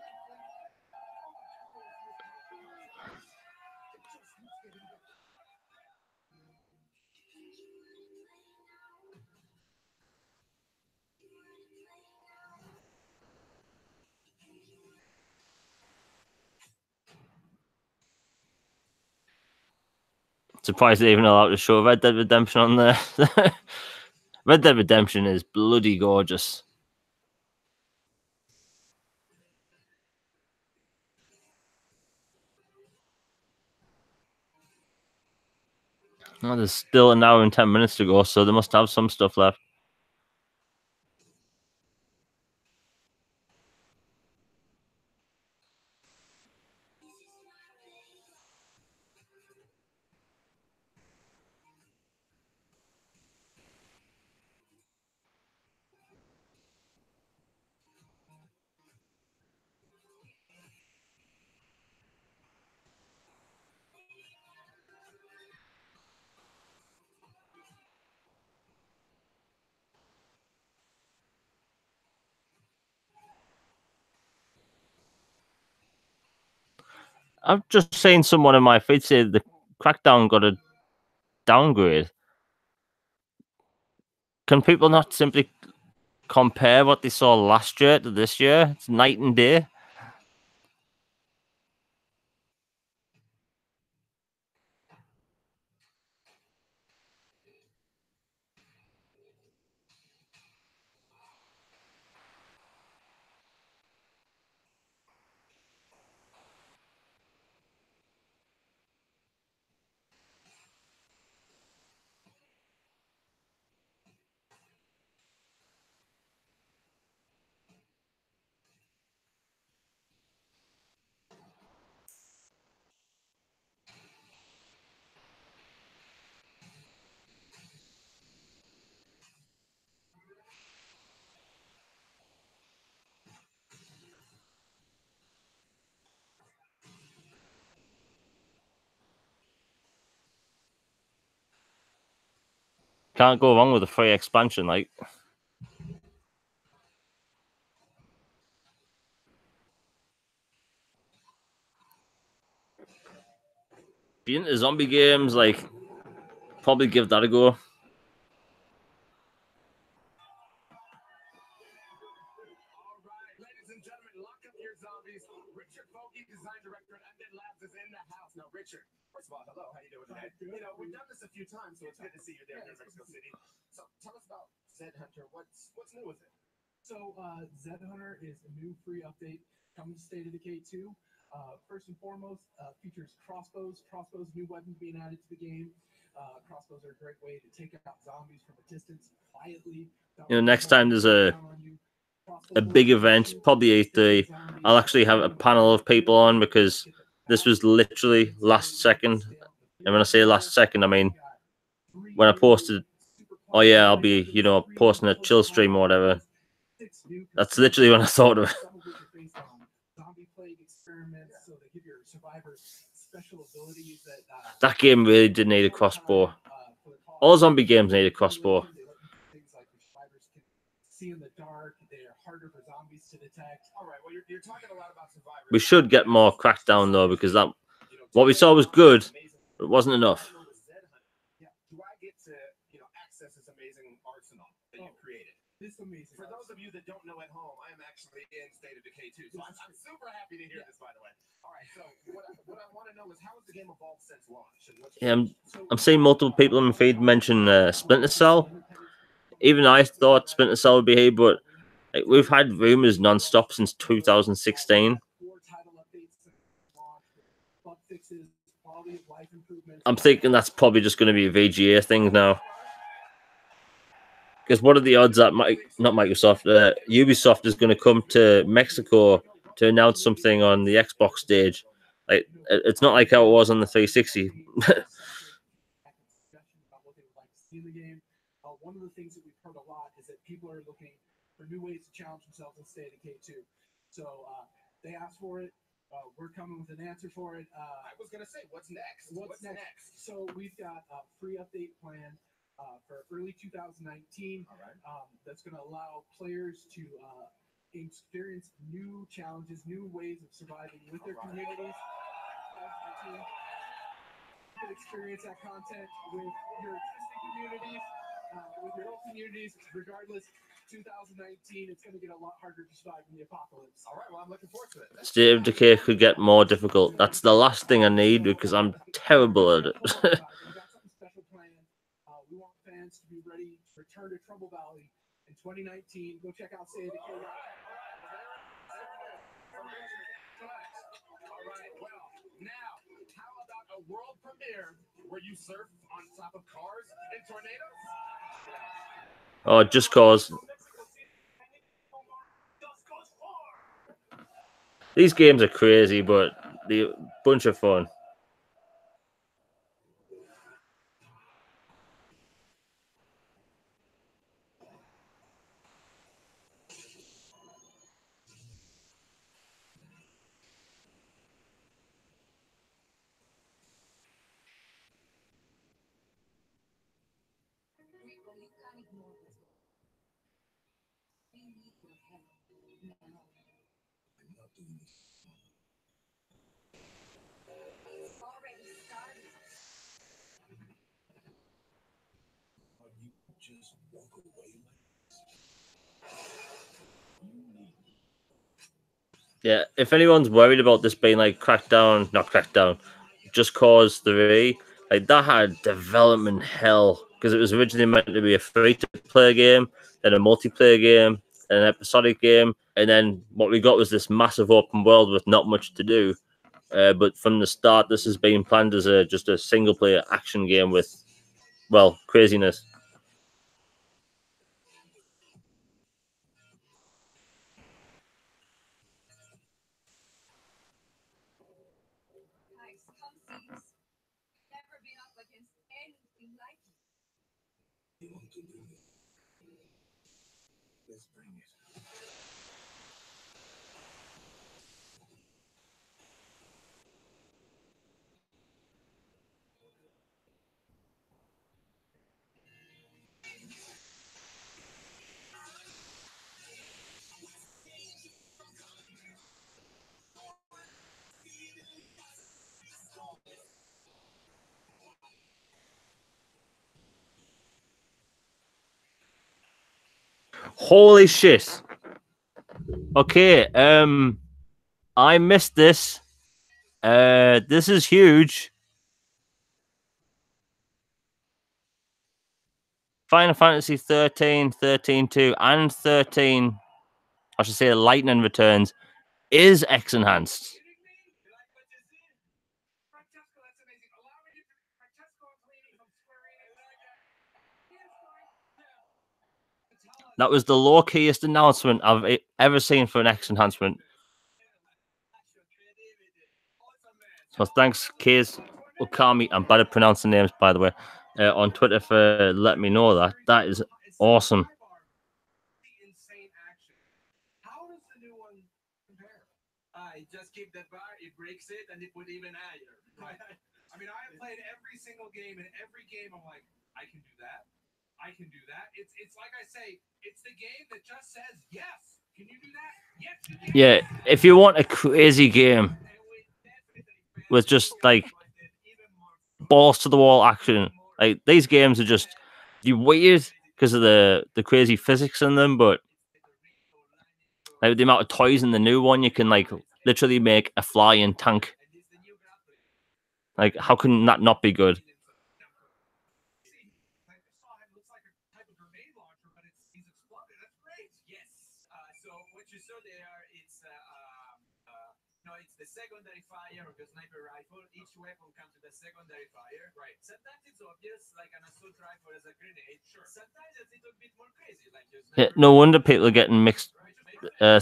it just keeps getting better. Surprised they even allowed to show Red Dead Redemption on there. Red Dead Redemption is bloody gorgeous. Well, there's still an hour and 10 minutes to go, so they must have some stuff left. I've just seen someone in my feed say the Crackdown got a downgrade. Can people not simply compare what they saw last year to this year? It's night and day. Can't go wrong with a free expansion, like. Be into zombie games, like probably give that a go. All right, ladies and gentlemen, lock up your zombies. Richard Fogey, design director at Undead Labs, is in the house. Now, Richard, first of all, hello. How you doing today? You know, we've done this a few times, so it's good to see you there in Mexico City. So tell us about Zed Hunter. What's new with it? So Zed Hunter is a new free update coming to State of Decay 2. First and foremost, features crossbows. Crossbows, new weapons being added to the game. Crossbows are a great way to take out zombies from a distance quietly. You know, next time there's a big event, probably E3, I'll actually have a panel of people on, because this was literally last second. And when I say last second, I mean when I posted, oh yeah, I'll be, you know, posting a chill stream or whatever. That's literally when I thought of it. That game really did need a crossbow. All zombie games need a crossbow. See in the dark, they're harder for zombies to detect. All right, well, you're talking a lot about survivors. We should get more Crackdown though, because that what we saw was good, but it wasn't enough. Yeah. Do I get to, access this amazing arsenal that you've created? This amazing. For those of you that don't know at home, I am actually in State of Decay 2, so I'm super happy to hear this, by the way. All right, so what I want to know is, how has the game evolved since launch? Yeah, I'm seeing multiple people in my feed mention Splinter Cell. Even I thought Splinter Cell would be here, but like, we've had rumors non-stop since 2016. I'm thinking that's probably just going to be a VGA thing now. Because what are the odds that not Microsoft, Ubisoft is going to come to Mexico to announce something on the Xbox stage? Like, it's not like how it was on the 360. One of the things that we've heard a lot is that people are looking for new ways to challenge themselves in State of Decay 2. So they asked for it. We're coming with an answer for it. I was going to say, what's next? What's next? So we've got a free update plan for early 2019. All right. That's going to allow players to experience new challenges, new ways of surviving with their communities. You can experience that content with your existing communities. With your own communities, regardless, 2019, it's going to get a lot harder to survive in the apocalypse. All right, well, I'm looking forward to it. State of Decay could get more difficult. That's the last thing I need, because I'm terrible at it. We've got something special planned. We want fans to be ready to return to Trouble Valley in 2019. Go check out State of Decay. All right, well, now, how about a world premiere where you surf on top of cars and tornadoes? Oh, Just Cause. These games are crazy, but they're a bunch of fun. Yeah, if anyone's worried about this being like not Crackdown, Just Cause 3, like that had development hell, because it was originally meant to be a free-to-play game, then a multiplayer game, and an episodic game, and then what we got was this massive open world with not much to do. But from the start, this has been planned as just a single-player action game with, well, craziness. Holy shit. Okay, I missed this. This is huge. Final Fantasy 13, 13.2, and 13, I should say Lightning Returns, is X enhanced. Francesco, that's amazing. Allow me to Francesco Antonini from Square Enix. That was the low keyest announcement I've ever seen for an X enhancement. So thanks, Kiz Okami. I'm bad at pronouncing names, by the way, on Twitter for letting me know that. That is awesome. Insane action. How does the new one compare? It just keep that bar, it breaks it, and it put even higher. Right. I mean, I have played every single game, and every game I'm like, I can do that. I can do that. It's like I say, it's the game that just says yes. Can you do that? Yes, you can. Yeah, if you want a crazy game with just like balls to the wall action, like these games are just weird because of the crazy physics in them, but like the amount of toys in the new one, you can like literally make a flying tank. Like, how can that not be good? So what you saw there, it's the secondary fire of the sniper rifle. Each weapon comes with a secondary fire. Right. Sometimes it's obvious, like an assault rifle as a grenade. Sure. Sometimes it's a little bit more crazy, like your Yeah, sniper no rifle. wonder people are getting mixed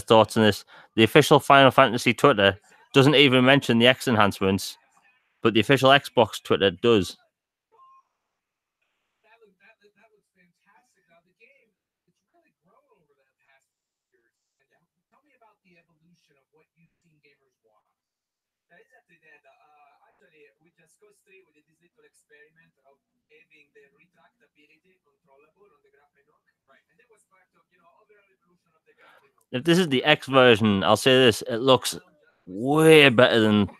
thoughts on this. The official Final Fantasy Twitter doesn't even mention the X enhancements, but the official Xbox Twitter does. That looks fantastic. Now the game, it's really grown over the past years. And tell me about the evolution of what you've seen gamers want. Exactly that. Actually, we just go straight with this little experiment of having the retractability controllable on the grappling hook. Right. And that was part of, overall evolution of the grappling hook. If this is the X version, I'll say this: it looks way better than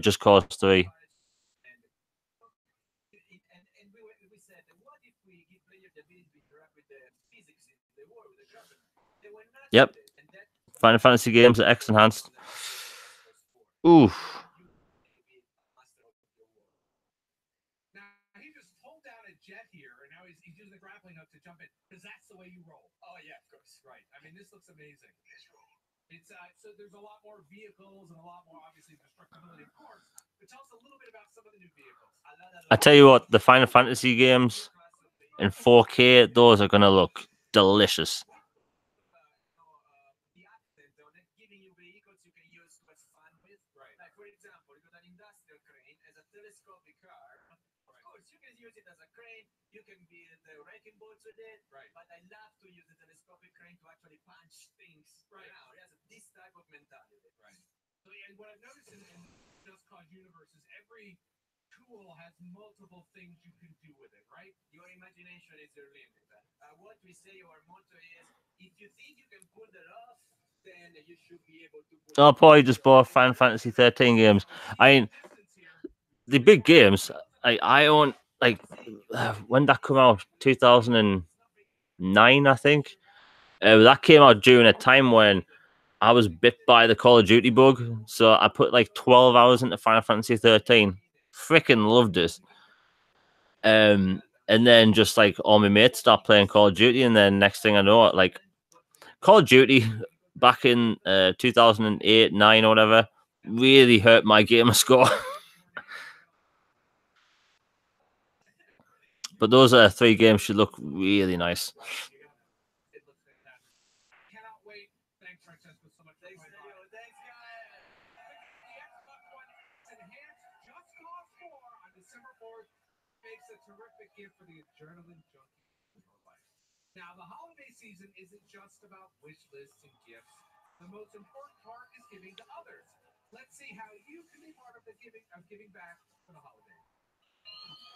Just Cause 3. And we said, what if we give players the ability to interact with the physics in the world, with the grappling? They were not. Yep. And that Final Fantasy games are X enhanced. Oof. Now he just pulled down a jet here, and now he's using the grappling hook to jump in because that's the way you roll. Oh yeah, of course. Right. I mean, this looks amazing. It's so there's a lot more vehicles and a lot more obviously destructibility, of course. But tell us a little bit about some of the new vehicles. I tell you what, the Final Fantasy games in 4K, those are gonna look delicious. The accent on it, giving you vehicles you can use to have fun with. Right. Like for example, you got an industrial crane as a telescopic car. Of course, you can use it as a crane. You can build wrecking balls with it. Right. But I love to use the telescopic crane to actually punch things. Right. It has this type of mentality. Right. So, and what I've noticed in Just Cause universe is every tool has multiple things you can do with it, right? Your imagination is your limit. What we say, our motto is, if you think you can pull that off, then you should be able to pull I'll it off. probably just buy Final Fantasy 13 games. I mean, the big games, I own, like, when that come out? 2009, I think. That came out during a time when I was bit by the Call of Duty bug. So I put like 12 hours into Final Fantasy 13. Freaking loved it. And then just like all my mates stopped playing Call of Duty, and then next thing I know, like Call of Duty back in 2008, 9 or whatever, really hurt my gamer score. But those 3 games should look really nice. It looks fantastic. Cannot wait. Thanks, Francesco, so much. Thanks, Thanks, Mario. Thanks, guys. The Xbox One is enhanced Just Cause 4 on December 4th. Makes a terrific gift for the adrenaline junkie in your life. Now, the holiday season isn't just about wish lists and gifts. The most important part is giving to others. Let's see how you can be part of the giving back for the holiday.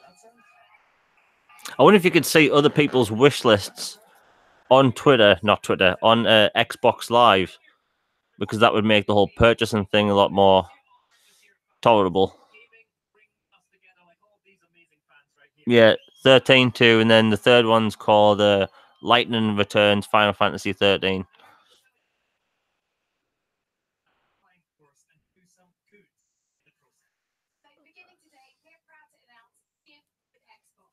That sounds. I wonder if you could see other people's wish lists on Twitter, not Twitter, on Xbox Live, because that would make the whole purchasing thing a lot more tolerable. Yeah, 13.2, and then the third one's called Lightning Returns, Final Fantasy 13. So beginning today, we're proud to announce Give with Xbox.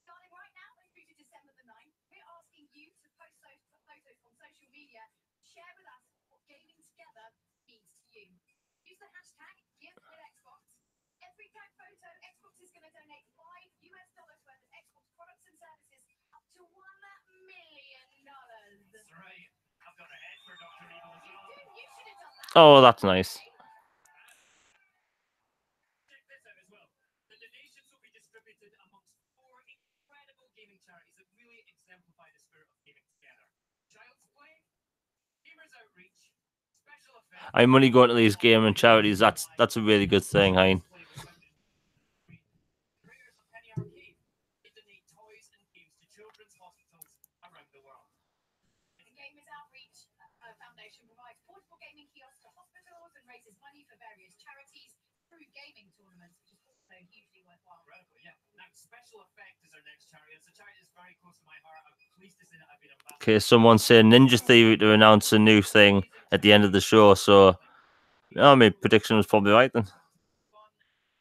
Starting right now through to December the 9th, we're asking you to post those photos on social media, share with us what gaming together means to you. Use the hashtag Give with Xbox. Every tag photo, Xbox is going to donate $5 worth of Xbox products and services up to $1 million. That's right. I've got a head for Dr. Evil as You well. do. You should have done that. Oh, that's nice. Check this out as well. The donations will be distributed amongst 4 incredible gaming charities that really exemplify the spirit of gaming together. Child's Play, Gamers Outreach, Special Effects. I money going to these gaming charities. That's a really good thing, Hein. Creators of Penny Arcade, they donate toys and games to children's hospitals around the world. The Gamers Outreach Foundation provides portable gaming kiosks to hospitals and raises money for various charities through gaming tournaments, which is also hugely worthwhile. Incredible, yeah. Now, Special Effect is our next charity. It's a charity that's very close to my heart. I'm pleased to say that I've been ambassador. Okay, someone said Ninja Theory to announce a new thing at the end of the show. So, I mean, prediction was probably right then. Fun,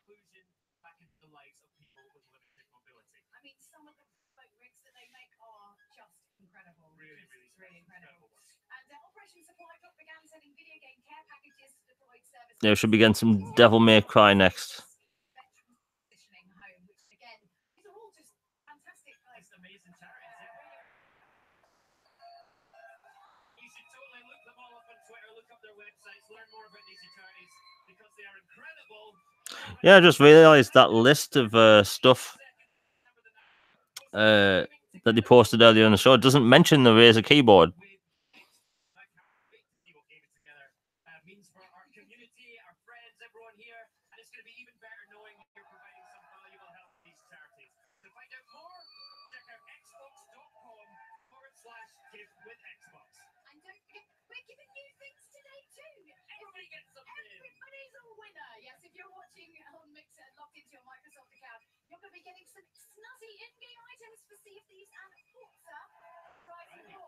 inclusion, back into the lives of people with limited mobility. I mean, some of the boat rigs that they make are just incredible. Really, Just really incredible. ones. And Operation Supply Drop began sending video game care packages to deployed services. Yeah, we should be getting some Devil May Cry next. Veterans positioning home, which again, these are all just fantastic. It's amazing charities. You should totally look them all up on Twitter, look up their websites, learn more about these charities because they are incredible. Yeah, I just realized that list of stuff that they posted earlier in the show doesn't mention the Razer keyboard. I can't wait to see what gaming together means for our community, our friends, everyone here, and it's going to be even better knowing you're providing some valuable help to these charities. To find out more, check out xbox.com/give with Xbox. And don't forget, we're giving you things today too. Everybody gets something. Everybody's a winner. Yes, if you're watching on Mixer logged into your Microsoft account, you're going to be getting some snazzy in-game items for Sea of Thieves and Forza.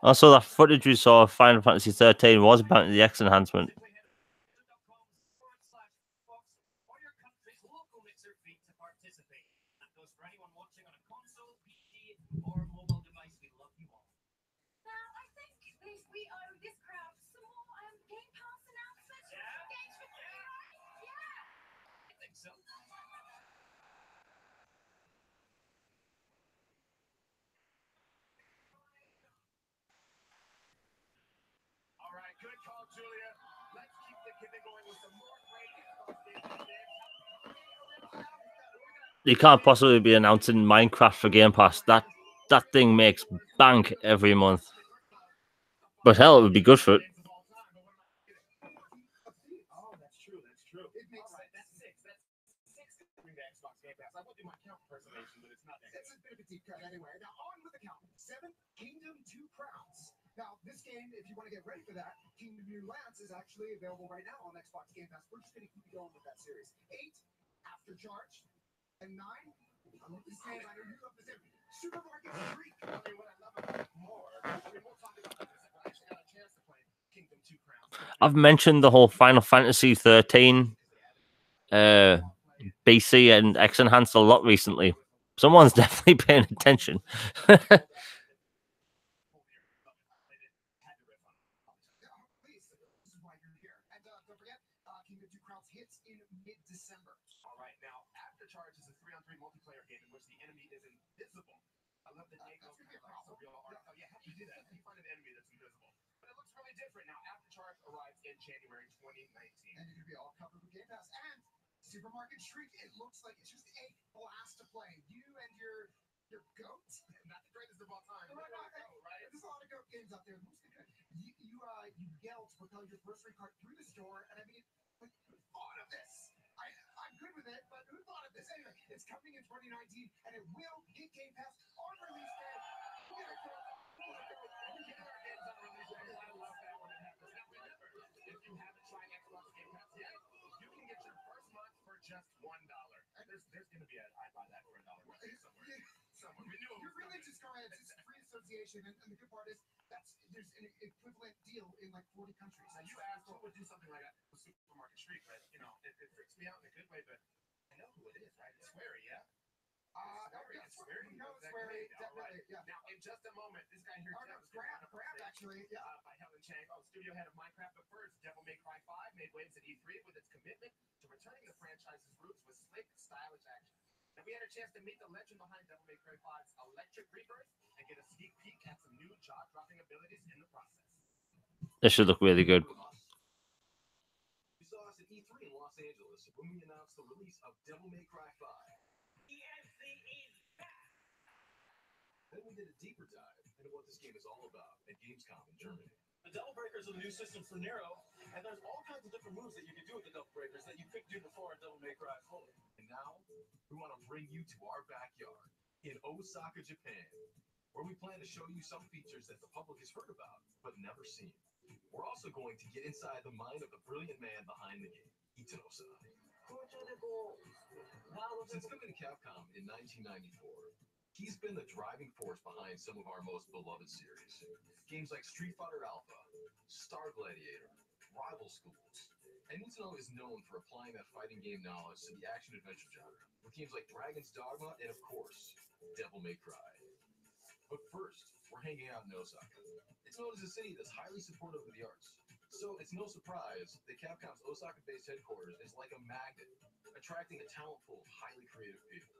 Also, that footage we saw of Final Fantasy 13 was apparently the X enhancement. Simply head to mixer.com/Xbox or your country's local Mixer feed to participate. That goes for anyone watching on a console, PC, or mobile device. We love you all. Now, I think we owe this crowd some more Game Pass announcements. Yeah. Games for free, right? Yeah. I think so. All right, good call, Julia. Let's keep the giving going with some more great Xbox games. You can't possibly be announcing Minecraft for Game Pass. That thing makes bank every month. But hell, it would be good for it. Oh, that's true. That's true. It makes sense. That's six coming to Xbox Game Pass. I will do my count impersonation, but it's not that It's a bit of a deep cut anyway. Now on with the count. 7 Kingdom 2 Crowns. Now this game, if you want to get ready for that, Kingdom New Lands is actually available right now on Xbox Game Pass. We're just going to keep going with that series. 8 After Charge, and 9. I love this game. I know you love this game. Supermarket Street. I mean, what I love about it more. I mean, we'll talk about this if I actually got a chance to play Kingdom 2 Crowns. I've mentioned the whole Final Fantasy 13 BC and X enhanced a lot recently. Someone's definitely paying attention. Please, this is why you're here. And don't forget, Kingdom 2 Crowns hits in mid-December. All right, now, After Charge is a 3-on-3 multiplayer game in which the enemy is invisible. I love the name of the so real art. Oh, yeah, how do you do that? How do you find an enemy that's invisible? But it looks really different now. After Charge arrives in January 2019. And you're going to be all covered with Game Pass. And Supermarket Shriek, it looks like it's just a blast to play. You and your goat. Not the greatest of all time. Right, Right? right. There's a lot of goat games out there. You yell to propel your grocery cart through the store, and I mean, like, who thought of this? I'm good with it, but who thought of this? Anyway, it's coming in 2019, and it will hit Game Pass on release day. We get our hands on release day. I love that when it happens. Now, remember, if you haven't tried Xbox Game Pass yet, you can get your first month for just $1. There's going to be I buy that for $1 somewhere. someone. We knew you're really just going. It's free association, and the good part is there's an equivalent deal in like 40 countries. Now you asked who would do something like that with Supermarket Street, but you know it freaks me out in a good way. But I know who it is, right? It's Swery, yeah. Swery. No, it's Swery, definitely. Yeah. Now, in just a moment, this guy here. No, it's Graham, actually. Yeah. By Helen Chang, studio head of Minecraft. But first, Devil May Cry 5 made waves at E3 with its commitment to returning the franchise's roots with slick, stylish action. And we had a chance to meet the legend behind Devil May Cry 5's Electric Rebirth and get a sneak peek at some new jaw-dropping abilities in the process. This should look really good. You saw us at E3 in Los Angeles when we announced the release of Devil May Cry 5. Then we did a deeper dive into what this game is all about at Gamescom in Germany. The Devil Breakers are the new system for Nero, and there's all kinds of different moves that you can do with the Devil Breakers that you couldn't do before in Devil May Cry 4. And now, we want to bring you to our backyard in Osaka, Japan, where we plan to show you some features that the public has heard about but never seen. We're also going to get inside the mind of the brilliant man behind the game, Itano-san. Since coming to Capcom in 1994, he's been the driving force behind some of our most beloved series. Games like Street Fighter Alpha, Star Gladiator, Rival Schools. And Itano is known for applying that fighting game knowledge to the action-adventure genre, with games like Dragon's Dogma and, of course, Devil May Cry. But first, we're hanging out in Osaka. It's known as a city that's highly supportive of the arts. So it's no surprise that Capcom's Osaka-based headquarters is like a magnet, attracting a talent pool of highly creative people.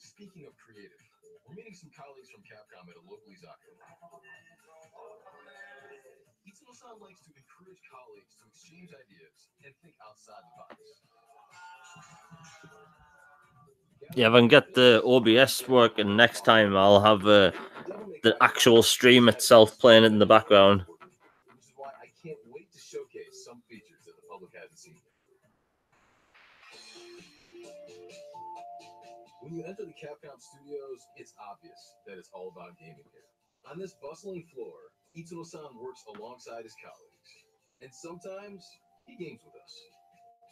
Speaking of creative, we're meeting some colleagues from Capcom at a local izakaya. Itano-san likes to encourage colleagues to exchange ideas and think outside the box. Yeah, if I can get the OBS working next time, I'll have the actual stream itself playing it in the background. Which is why I can't wait to showcase some features that the public hasn't seen. When you enter the Capcom studios, it's obvious that it's all about gaming here. On this bustling floor, Itano-san works alongside his colleagues. And sometimes, he games with us.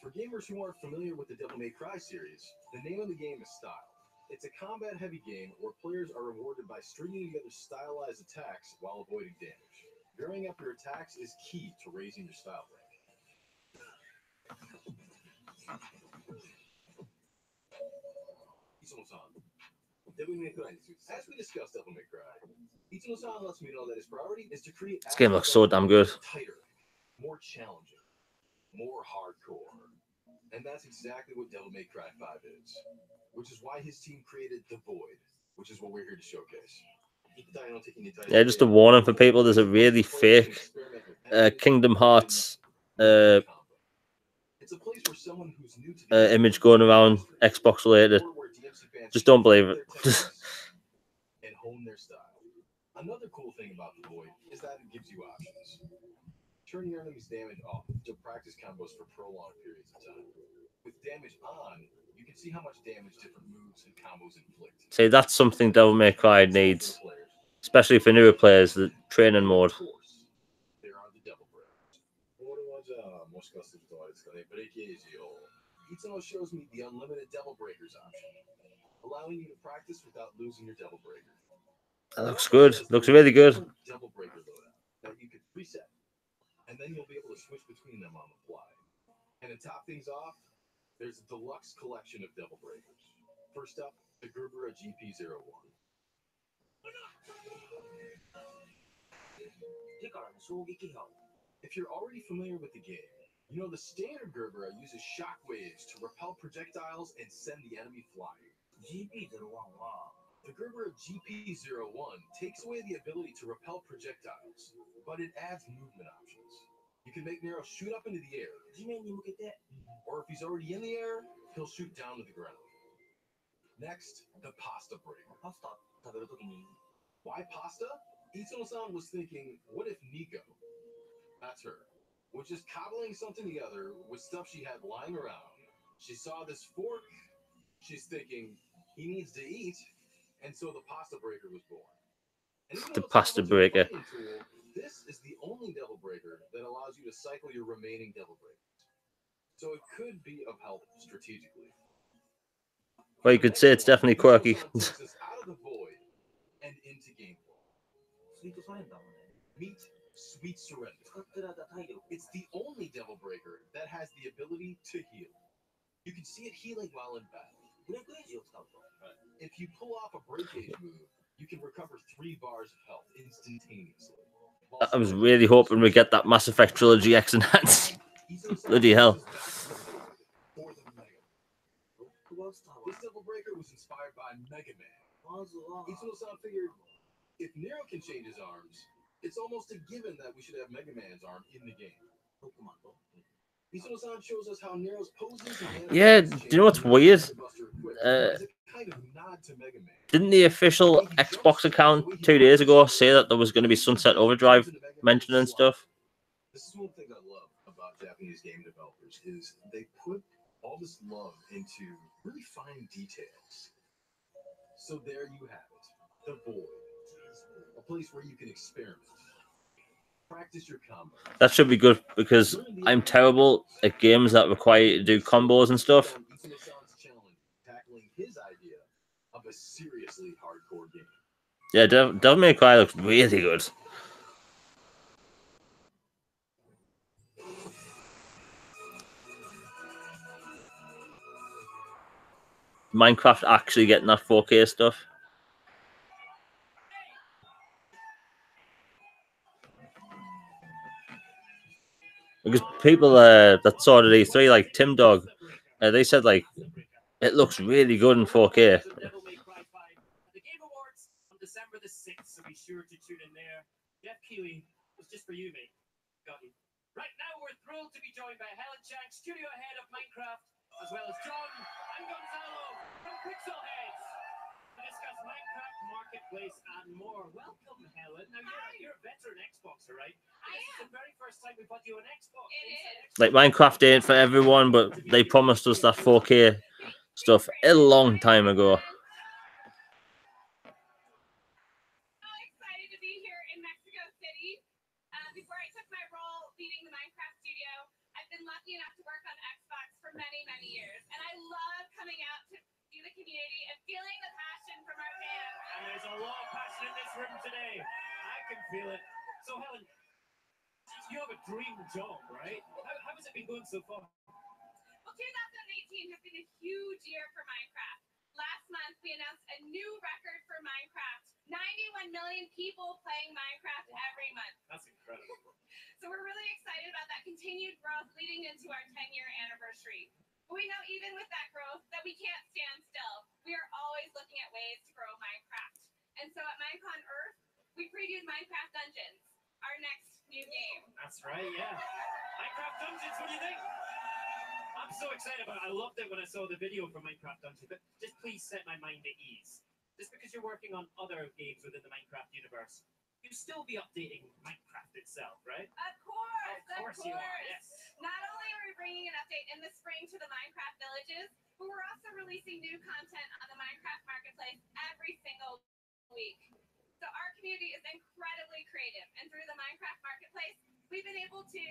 For gamers who aren't familiar with the Devil May Cry series, the name of the game is Style. It's a combat-heavy game where players are rewarded by stringing together stylized attacks while avoiding damage. Varying up your attacks is key to raising your style rank. Itano-san, Devil May Cry. As we discussed Devil May Cry, Itano-san lets me know that his priority is to create This game looks so damn good. tighter, more challenging, more hardcore. And that's exactly what Devil May Cry 5 is. Which is why his team created The Void, which is what we're here to showcase. Yeah, just a warning for people, there's a really fake Kingdom Hearts It's a place where someone who's new to the image going around Xbox related. Just don't believe it. And hone their style. Another cool thing about The Void is that it gives you options. Turn your enemy's damage off to practice combos for prolonged periods of time. With damage on, you can see how much damage different moves and combos inflict. See, that's something Devil May Cry needs, especially for newer players, the training mode. Of course, there are the Devil Breakers. Itano shows me the unlimited Devil Breakers option, allowing you to practice without losing your Devil Breaker. That looks good. Looks really good. Devil Breaker loadout that you could preset, and then you'll be able to switch between them on the fly. And to top things off, there's a deluxe collection of Devil Breakers. First up, the Gerbera GP01. If you're already familiar with the game, you know the standard Gerbera uses shockwaves to repel projectiles and send the enemy flying. The Gerbera GP01 takes away the ability to repel projectiles, but it adds movement options. You can make Nero shoot up into the air, or if he's already in the air, he'll shoot down to the ground. Next, the Pasta Breaker. Why pasta? Itano-san was thinking, what if Nico, that's her, was just cobbling something together with stuff she had lying around. She saw this fork, she's thinking, he needs to eat, and so the Pasta Breaker was born. And even The though it's Pasta not much of a Breaker. fighting tool, this is the only Devil Breaker that allows you to cycle your remaining Devil Breakers. So it could be of help strategically. Well, you could say it's definitely quirky. Itano-san takes us out of the void and into gameplay. Meet Sweet Surrender. It's the only Devil Breaker that has the ability to heal. You can see it healing while in battle. If you pull off a breakage move, you can recover 3 bars of health instantaneously. I was really hoping we get that Mass Effect Trilogy X enhanced. Bloody hell. This Devil Breaker was inspired by Mega Man. Ichigo-san figured, if Nero can change his arms, it's almost a given that we should have Mega Man's arm in the game. Ichigo-san shows us how Nero's poses and Yeah, do you know what's weird? as a kind of nod to Mega Man. Didn't the official Xbox account 2 days ago say that there was going to be Sunset Overdrive mentioned and stuff? This is one thing I love about Japanese game developers is they put all this love into really fine details. So there you have it, the Void, a place where you can experiment, practice your combo. That should be good because I'm terrible at games that require you to do combos and stuff. Tackling his idea of a seriously hardcore game. Yeah, Devil May Cry looks really good. Minecraft actually getting that 4K stuff. Because people that saw it at E3, like Tim Dog, they said like it looks really good in 4K. Devil May Cry 5 at the Game Awards on December the 6th, so be sure to tune in there. Jeff Keighley was just for you, mate. Got you. Right now, we're thrilled to be joined by Helen Chang, studio head of Minecraft, as well as John and Gonzalo from Pixel Heads to discuss Minecraft Marketplace and more. Welcome, Helen. Now, you're a veteran Xboxer, right? This is the very first time we bought you an Xbox. It is. Like Minecraft ain't for everyone, but they promised us that 4K stuff a long time ago. Excited to be here in Mexico City. Before I took my role leading the Minecraft studio, I've been lucky enough to work on Xbox for many, many years. And I love coming out to see the community and feeling the passion from our fans. And there's a lot of passion in this room today. I can feel it. So, Helen, you have a dream job, right? How has it been going so far? Well, 2018 has been a huge year for Minecraft. Last month, we announced a new record for Minecraft. 91 million people playing Minecraft every month. That's incredible. So we're really excited about that continued growth leading into our 10-year anniversary. But we know even with that growth that we can't stand still. We are always looking at ways to grow Minecraft. And so at Minecon Earth, we previewed Minecraft Dungeons, our next new game. That's right, yeah. Minecraft Dungeons, what do you think? I'm so excited about it. I loved it when I saw the video for Minecraft Dungeons, but just please set my mind at ease. Just because you're working on other games within the Minecraft universe, you'll still be updating Minecraft itself, right? Of course, Of course you are, yes. Not only are we bringing an update in the spring to the Minecraft villages, but we're also releasing new content on the Minecraft Marketplace every single week. So our community is incredibly creative, and through the Minecraft Marketplace, we've been able to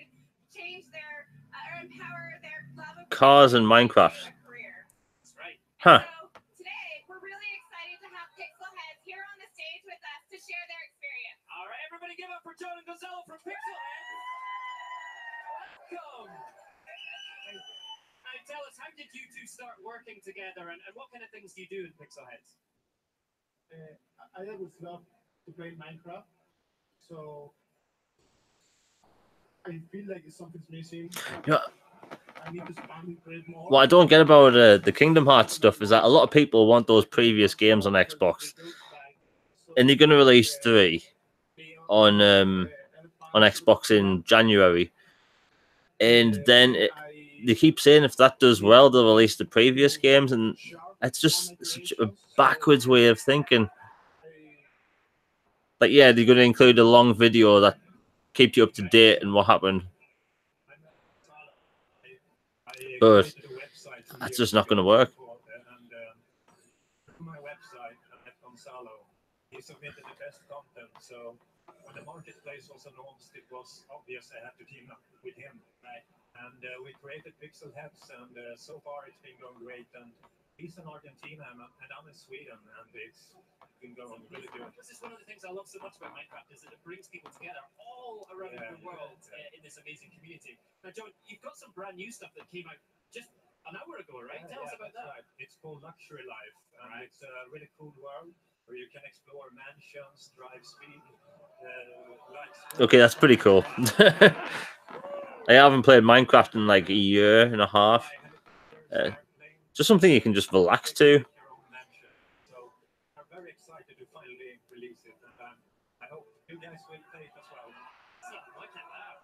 change their or empower their love of Cars in Minecraft. career. That's right. Huh. So today, we're really excited to have Pixel Heads here on the stage with us to share their experience. All right, everybody give up for John and Gonzalo from Pixel Heads. Welcome. And tell us, how did you two start working together, and what kind of things do you do in Pixel Heads? I always love to play Minecraft, so I feel like something's missing. Yeah. I need to spam and create more. What I don't get about the Kingdom Hearts stuff is that a lot of people want those previous games on Xbox, and they're going to release 3 on Xbox in January, and then they keep saying if that does well, they'll release the previous games, and it's just such a backwards way of thinking. Like, yeah, they're going to include a long video that keeps you up to date and what happened, but that's just not going to work. My website, Gonzalo, he submitted the best content. So when the marketplace was announced, it was obvious I had to team up with him. Right. And we created Pixel Heads, and so far it's been going great. And he's in Argentina, and I'm in Sweden, and it's been going really good. This is one of the things I love so much about Minecraft is that it brings people together all around the world in this amazing community. Now, John, you've got some brand new stuff that came out just an hour ago, right? Tell us about that. Right. It's called Luxury Life, and it's a really cool world where you can explore mansions, drive speed, lights. Okay, that's pretty cool. I haven't played Minecraft in like a year and a half. Just something you can just relax to. So I'm very excited to finally release it, and I hope you guys will play it as well. So, look at that.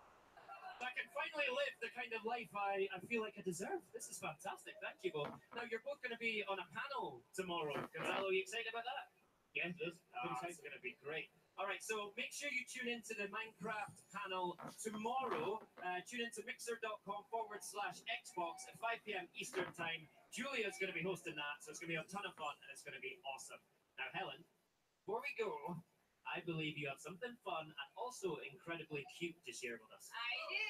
I can finally live the kind of life I feel like I deserve. This is fantastic. Thank you both. Now, you're both going to be on a panel tomorrow. Gonzalo, are you excited about that? Yeah, it is. It's going to be great. All right, so make sure you tune into the Minecraft panel tomorrow. Tune into mixer.com/Xbox at 5 p.m. Eastern Time. Julia's going to be hosting that, so it's going to be a ton of fun, and it's going to be awesome. Now, Helen, before we go, I believe you have something fun and also incredibly cute to share with us. I do.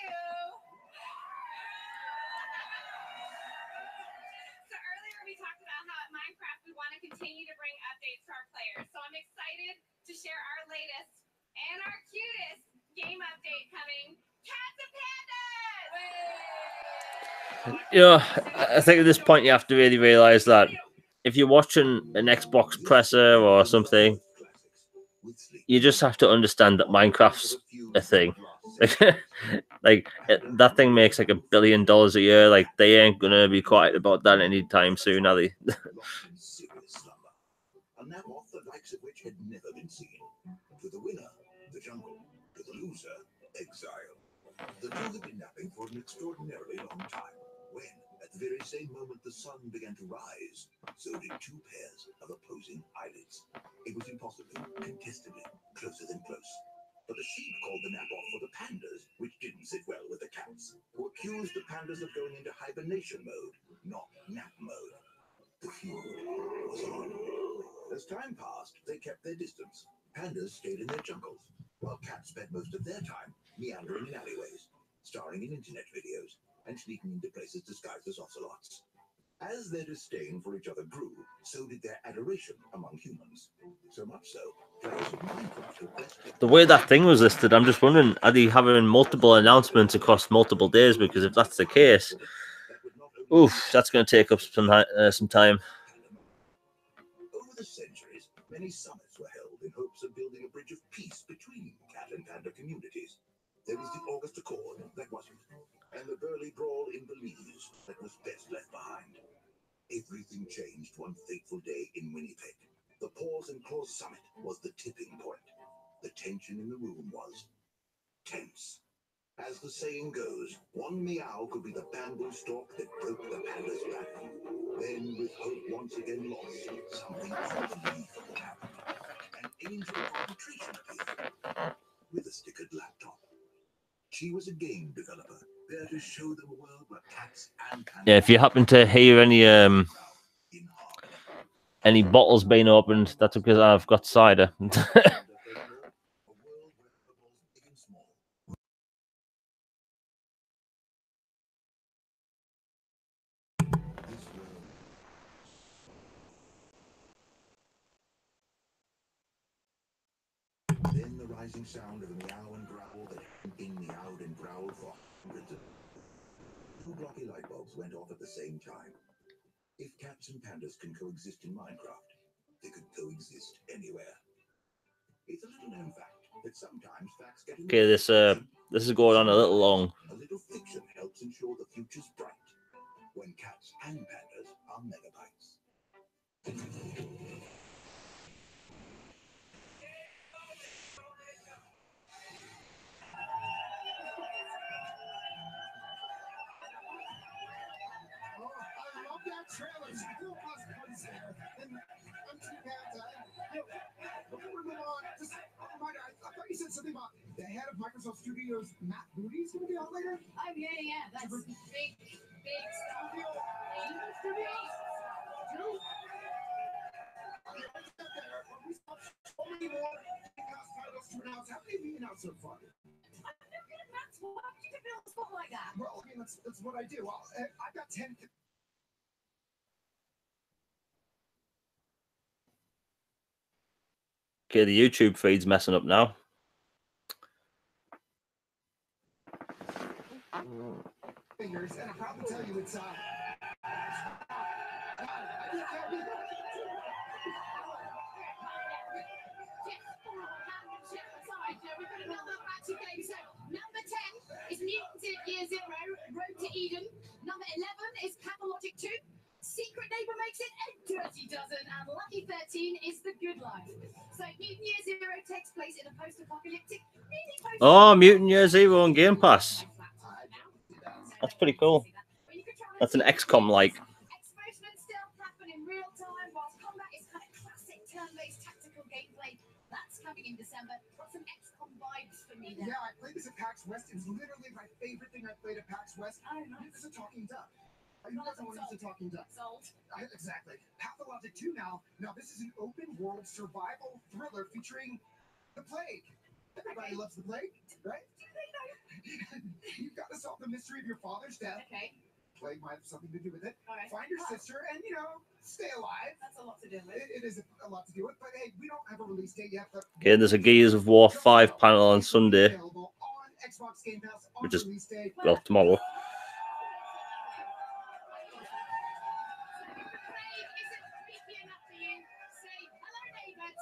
So earlier we talked about how at Minecraft we want to continue to bring updates to our players. So I'm excited to share our latest and our cutest game update coming. Cats and pandas! You know, I think at this point you have to really realize that if you're watching an Xbox presser or something, you just have to understand that Minecraft's a thing. That thing makes like $1 billion a year. Like, they ain't gonna be quiet about that anytime soon, are they? A nap off the likes of which had never been seen. To the winner, the jungle. To the loser, exile. The two had been napping for an extraordinarily long time, when, at the very same moment the sun began to rise, so did two pairs of opposing eyelids. It was impossibly, contestably, closer than close. But the sheep called the nap off for the pandas, which didn't sit well with the cats, who accused the pandas of going into hibernation mode, not nap mode. The feud was on. As time passed, they kept their distance. Pandas stayed in their jungles, while cats spent most of their time meandering in alleyways, starring in internet videos, and sneaking into places disguised as ocelots. As their disdain for each other grew, so did their adoration among humans. So much so, players of Minecraft requested... The way that thing was listed, I'm just wondering, are they having multiple announcements across multiple days? Because if that's the case, oof, that's going to take up some time. Over the centuries, many summits were held in hopes of building a bridge of peace between cat and panda communities. There was the August Accord that wasn't, and the burly brawl in Belize that was best left behind. Everything changed one fateful day in Winnipeg. The Paws and Claws Summit was the tipping point. The tension in the room was tense. As the saying goes, one meow could be the bamboo stalk that broke the panda's back. Then, with hope once again lost, something unbelievable happened. An angel of arbitration appeared with a stickered laptop. She was a game developer, there to show them a world where cats and pandas... Yeah, if you happen to hear any bottles being opened, that's because I've got cider. Then the rising sound of a meow and growl that hadn't been meowed and growled for hundreds of... Two blocky light bulbs went off at the same time. If cats and pandas can coexist in Minecraft, they could coexist anywhere. It's a little known fact that sometimes facts get... Okay, this is going on a little long. A little fiction helps ensure the future's bright when cats and pandas are megabytes. Trailers, real possibilities there. And I'm too bad. Before we move on, just a reminder, I thought you said something about the head of Microsoft Studios, Matt Booty's going to be on later? Oh, yeah. That's big stuff. Studios? Dude? not so fun. I'm no good at maths. Why would you put me on the spot like that? Well, I mean, that's what I do. I've got 10. Okay, the YouTube feed's messing up now. Fingers, and I'm proud to tell you it's Number 10 is Mutant Year Zero, Road to Eden. Number 11 is Pathologic 2. Secret Neighbor makes it, and Dirty doesn't. And Lucky 13 is The Good Life. So Mutant Year Zero takes place in a post-apocalyptic, Oh, Mutant Year Zero on Game Pass. That's pretty cool. That's an XCOM like. Explosion and stealth happen in real time, whilst combat is kind of classic turn-based tactical gameplay. That's coming in December. Got some XCOM vibes for me there. Yeah, I played this at PAX West. It's literally my favorite thing I played at PAX West. Oh, nice. It's a talking duck. Who doesn't want to use a talking duck? Sold. Exactly. Pathologic 2 now. Now, this is an open-world survival thriller featuring the plague. Everybody loves the plague, right? You've got to solve the mystery of your father's death. Okay. Plague might have something to do with it. All right. Find your sister and, stay alive. That's a lot to do with. It is a lot to do with, but hey, we don't have a release date yet. But Okay, there's a Gears of War 5 panel on Sunday, available on Xbox Game Pass on which is, release day. well, tomorrow.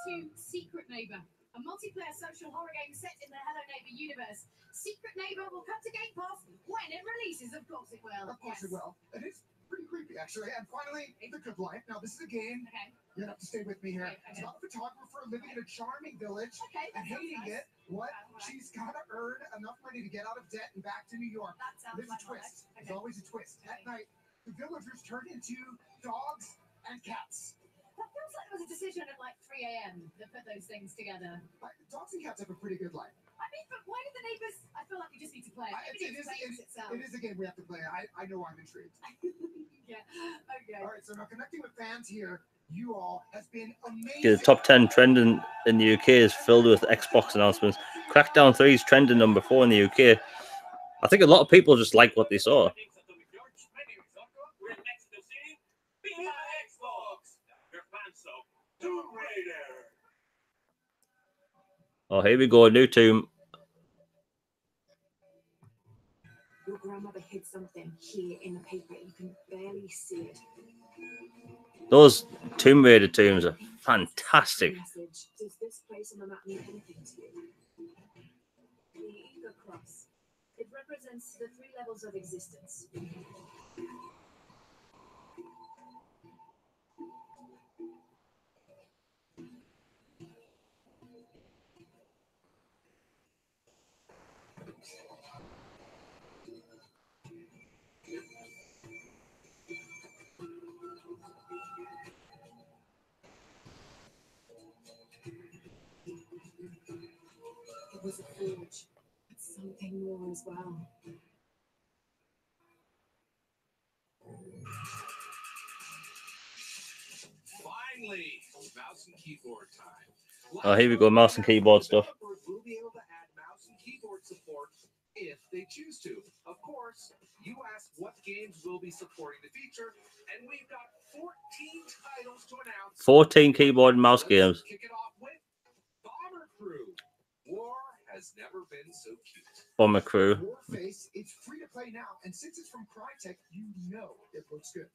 To Secret Neighbor, a multiplayer social horror game set in the Hello Neighbor universe. Secret Neighbor will come to Game Pass when it releases. Of course it will. Of course it will. It is pretty creepy, actually. And finally, The Good Life. Now, this is a game. Okay. You have to stay with me here. Okay. It's about a photographer living in a charming village Okay. and hating nice. it. What? Right. She's got to earn enough money to get out of debt and back to New York. That sounds There's a like twist. Okay. There's always a twist. At night, the villagers turn into dogs and cats. That feels like it was a decision at like 3 a.m. to put those things together. Dogs and cats have a pretty good life. I mean, but why do the neighbors? I feel like we just need to play it. Maybe it explains itself. It is a game we have to play. I know I'm intrigued. Yeah. Okay. All right, so now connecting with fans here, you all has been amazing. Okay, the top 10 trending in the UK is filled with Xbox announcements. Crackdown 3 is trending number 4 in the UK. I think a lot of people just like what they saw. Oh, here we go, new Tomb. Your grandmother hid something here in the paper. You can barely see it. Those Tomb Raider tombs are fantastic. Message. Does this place on the map mean anything to you? The Ego Cross. It represents the 3 levels of existence. It was a forge, but something more as well. Finally, mouse and keyboard time. Oh, here we go, mouse and keyboard stuff. Will be able to add mouse and keyboard support if they choose to. Of course, you asked what games will be supporting the feature, and we've got 14 titles to announce. 14 keyboard and mouse games. Kick it off with Bomber Crew. War has never been so cute. Bomber Crew. Warface, it's free to play now, and since it's from Crytek, you know it looks good.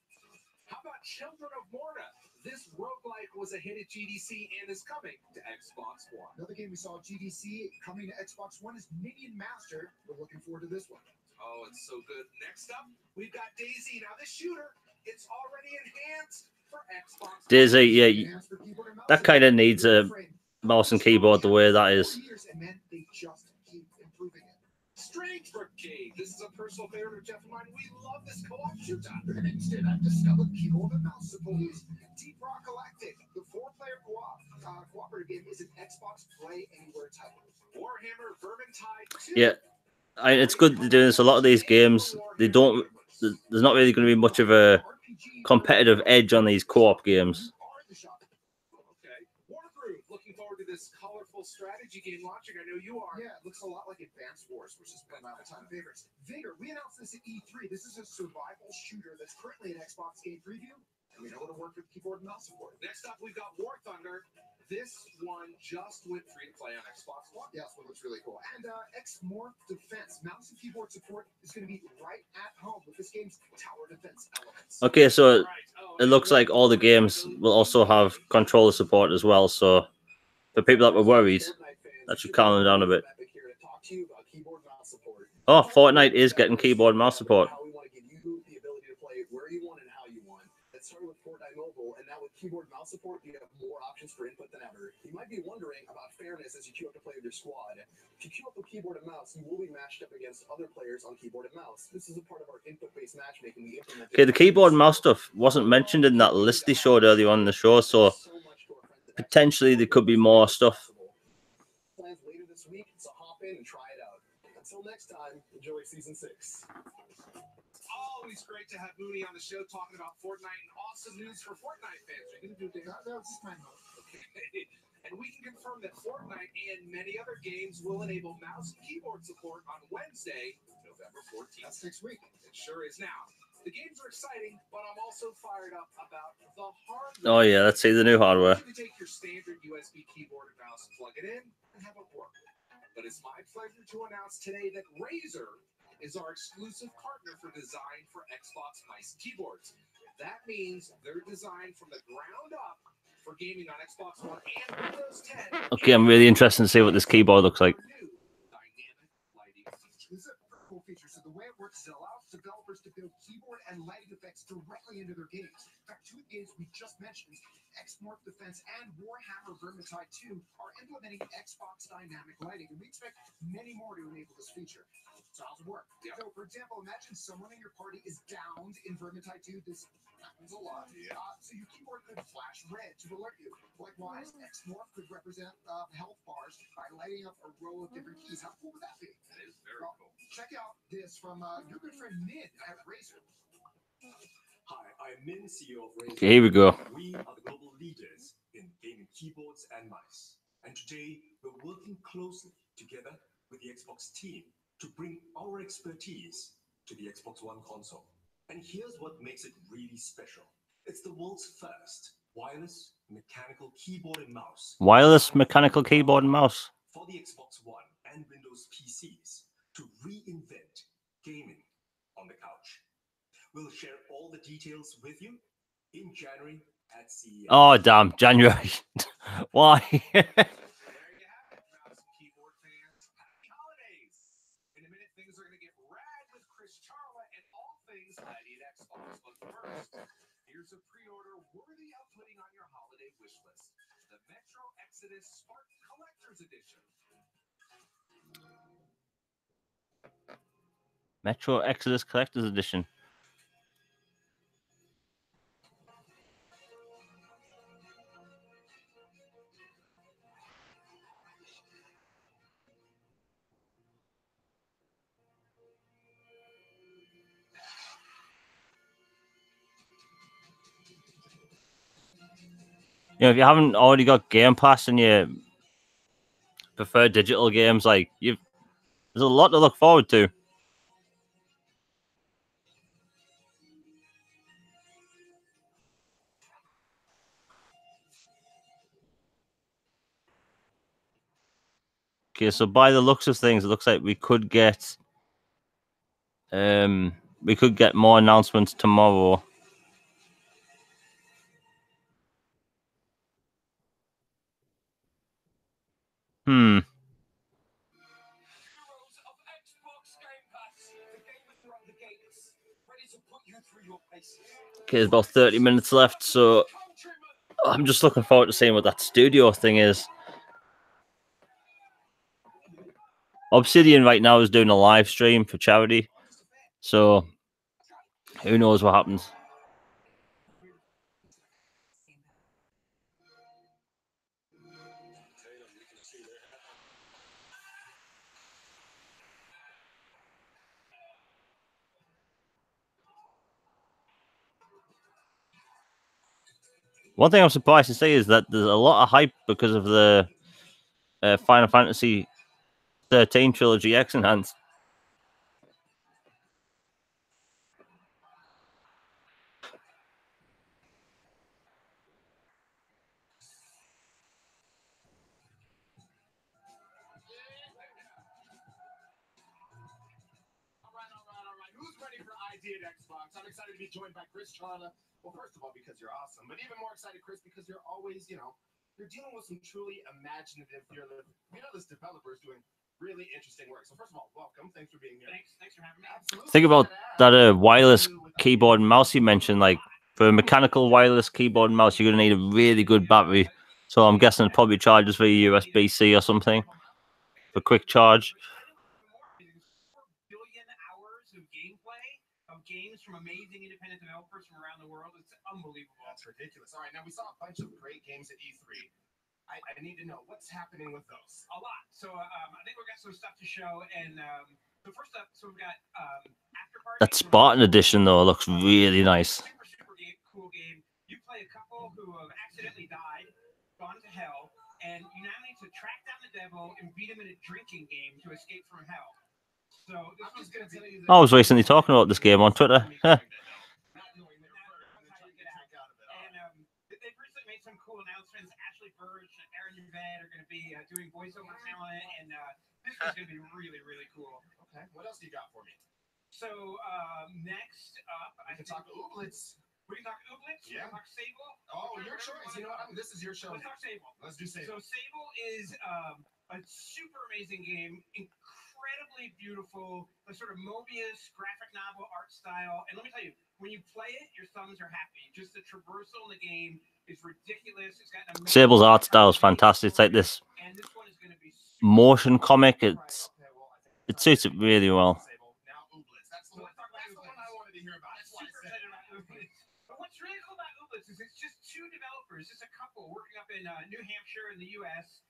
How about Children of Morta? This roguelike was a hit at GDC and is coming to Xbox One. Another game we saw at GDC coming to Xbox One is Minion Master. We're looking forward to this one. Oh, it's so good. Next up, we've got Daisy. Now, this shooter, it's already enhanced for Xbox. Daisy, yeah, that kind of needs a mouse and keyboard the way that is. And then they just keep improving it. Strange Brigade. This is a personal favorite of Jeff and mine. We love this co-op shooter. Instead, I've discovered keyboard and mouse support. Deep Rock Galactic, the 4-player cooperative game, is an Xbox Play Anywhere title. Warhammer Vermintide 2. Yeah, it's good to do this. A lot of these games, they don't. There's not really going to be much of a competitive edge on these co-op games. Okay. Wargroove. Looking forward to this colorful strategy game launching. I know you are. Yeah, it looks a lot like Advanced Wars, which has been my all-time favorites. Vigor, we announced this at E3. This is a survival shooter that's currently an Xbox game preview, and we know it'll work with keyboard and mouse support. Next up, we've got War Thunder. This one just went free to play on Xbox One. Yeah, this one looks really cool. And X018 Defense. Mouse and keyboard support is going to be right at home with this game's tower defense elements. Okay, so it looks like all the games will also have controller support as well. So for people that were worried, that should calm them down a bit. Oh, Fortnite is getting keyboard and mouse support. Started with Fortnite Mobile, and now with keyboard and mouse support, you have more options for input than ever. You might be wondering about fairness as you queue up to play with your squad. If you queue up with keyboard and mouse, you will be matched up against other players on keyboard and mouse. This is a part of our input-based matchmaking we implemented. Okay, the keyboard and mouse stuff wasn't mentioned in that list they showed earlier on in the show, so potentially there could be more stuff. Plans later this week, so hop in and try it out. Until next time, enjoy Season 6. Always great to have Mooney on the show talking about Fortnite and awesome news for Fortnite fans. Are you going to do that? No, it's just my note. Okay. And we can confirm that Fortnite and many other games will enable mouse and keyboard support on Wednesday, November 14th. That's next week. It sure is now. The games are exciting, but I'm also fired up about the hardware. Oh yeah, let's see the new hardware. You can take your standard USB keyboard and mouse, plug it in, and have it work. But it's my pleasure to announce today that Razer is our exclusive partner for design for Xbox mice and keyboards. That means they're designed from the ground up for gaming on Xbox One and Windows 10. Okay, I'm really interested to see what this keyboard looks like. Dynamic lighting features. This is a pretty cool feature. So the way it works is it allows developers to build keyboard and lighting effects directly into their games. In fact, two games we just mentioned, X018 Defense and Warhammer Vermintide 2, are implementing Xbox dynamic lighting, and we expect many more to enable this feature. So how's it work? Yeah. So, for example, imagine someone in your party is downed in Vermintide 2. This happens a lot. Yeah. So your keyboard could flash red to alert you. Likewise, X018 could represent health bars by lighting up a row of different keys. How cool would that be? That is very cool. Check out this from your good friend Min at Razer. Hi, I'm Min, CEO of Razer. Okay, here we go. We are the global leaders in gaming keyboards and mice. And today, we're working closely together with the Xbox team to bring our expertise to the Xbox One console. And here's what makes it really special. It's the world's first wireless mechanical keyboard and mouse. Wireless mechanical keyboard and mouse. For the Xbox One and Windows PCs to reinvent gaming on the couch. We'll share all the details with you in January at CES. Oh, damn, January. Why? There you have it, mouse and keyboard fans. Happy holidays! In a minute, things are going to get rad with Chris Charla and all things I Need Xbox. But first, here's a pre-order worthy of putting on your holiday wish list. The Metro Exodus Spark Collector's Edition. Metro Exodus Collector's Edition. You know, if you haven't already got Game Pass and you prefer digital games, like there's a lot to look forward to. Okay, so by the looks of things, it looks like we could get more announcements tomorrow. Hmm. Okay, there's about 30 minutes left, so I'm just looking forward to seeing what that studio thing is. Obsidian right now is doing a live stream for charity, so who knows what happens. One thing I'm surprised to see is that there's a lot of hype because of the Final Fantasy 13 Trilogy X Enhanced. All right. Who's ready for ID at Xbox? I'm excited to be joined by Chris Charla. Well, first of all, because you're awesome, but even more excited, Chris, because you're always, you're dealing with some truly imaginative, fearless developers doing really interesting work. So first of all, welcome. Thanks for being here. Thanks for having me. Absolutely. Think about that wireless keyboard and mouse you mentioned. Like for a mechanical wireless keyboard and mouse, you're going to need a really good battery. So I'm guessing it probably charges via USB-C or something for quick charge. Of games from amazing independent developers from around the world. It's unbelievable. That's ridiculous. All right, now we saw a bunch of great games at E3. I need to know what's happening with those. A lot. So I think we've got some stuff to show. And so first up, we've got After Party. That Spartan edition though looks really nice. Super cool game. You play a couple who have accidentally died, gone to hell, and you now need to track down the devil and beat him in a drinking game to escape from hell. So this one's going to tell you that I was recently talking about this game on Twitter. And they've recently made some cool announcements. Ashley Burch and Aaron Yvette are going to be doing voiceover talent, and this one's going to be really, really cool. Okay, what else do you got for me? So next up, I can talk Ooblets. We can talk Ooblets. Yeah. We can talk Sable. Oh, your choice. You know what? This is your show. Let's talk Sable. Let's do Sable. So Sable is a super amazing game. Incredibly beautiful, the sort of Mobius graphic novel art style. And let me tell you, when you play it, your thumbs are happy. Just the traversal in the game is ridiculous. It's got an Sable's art style is fantastic. It's like this motion comic. It suits it really well. That's the one I wanted to hear about. That's why I said it. But what's really cool about Ooblets is it's just two developers, just a couple working up in New Hampshire in the U.S.,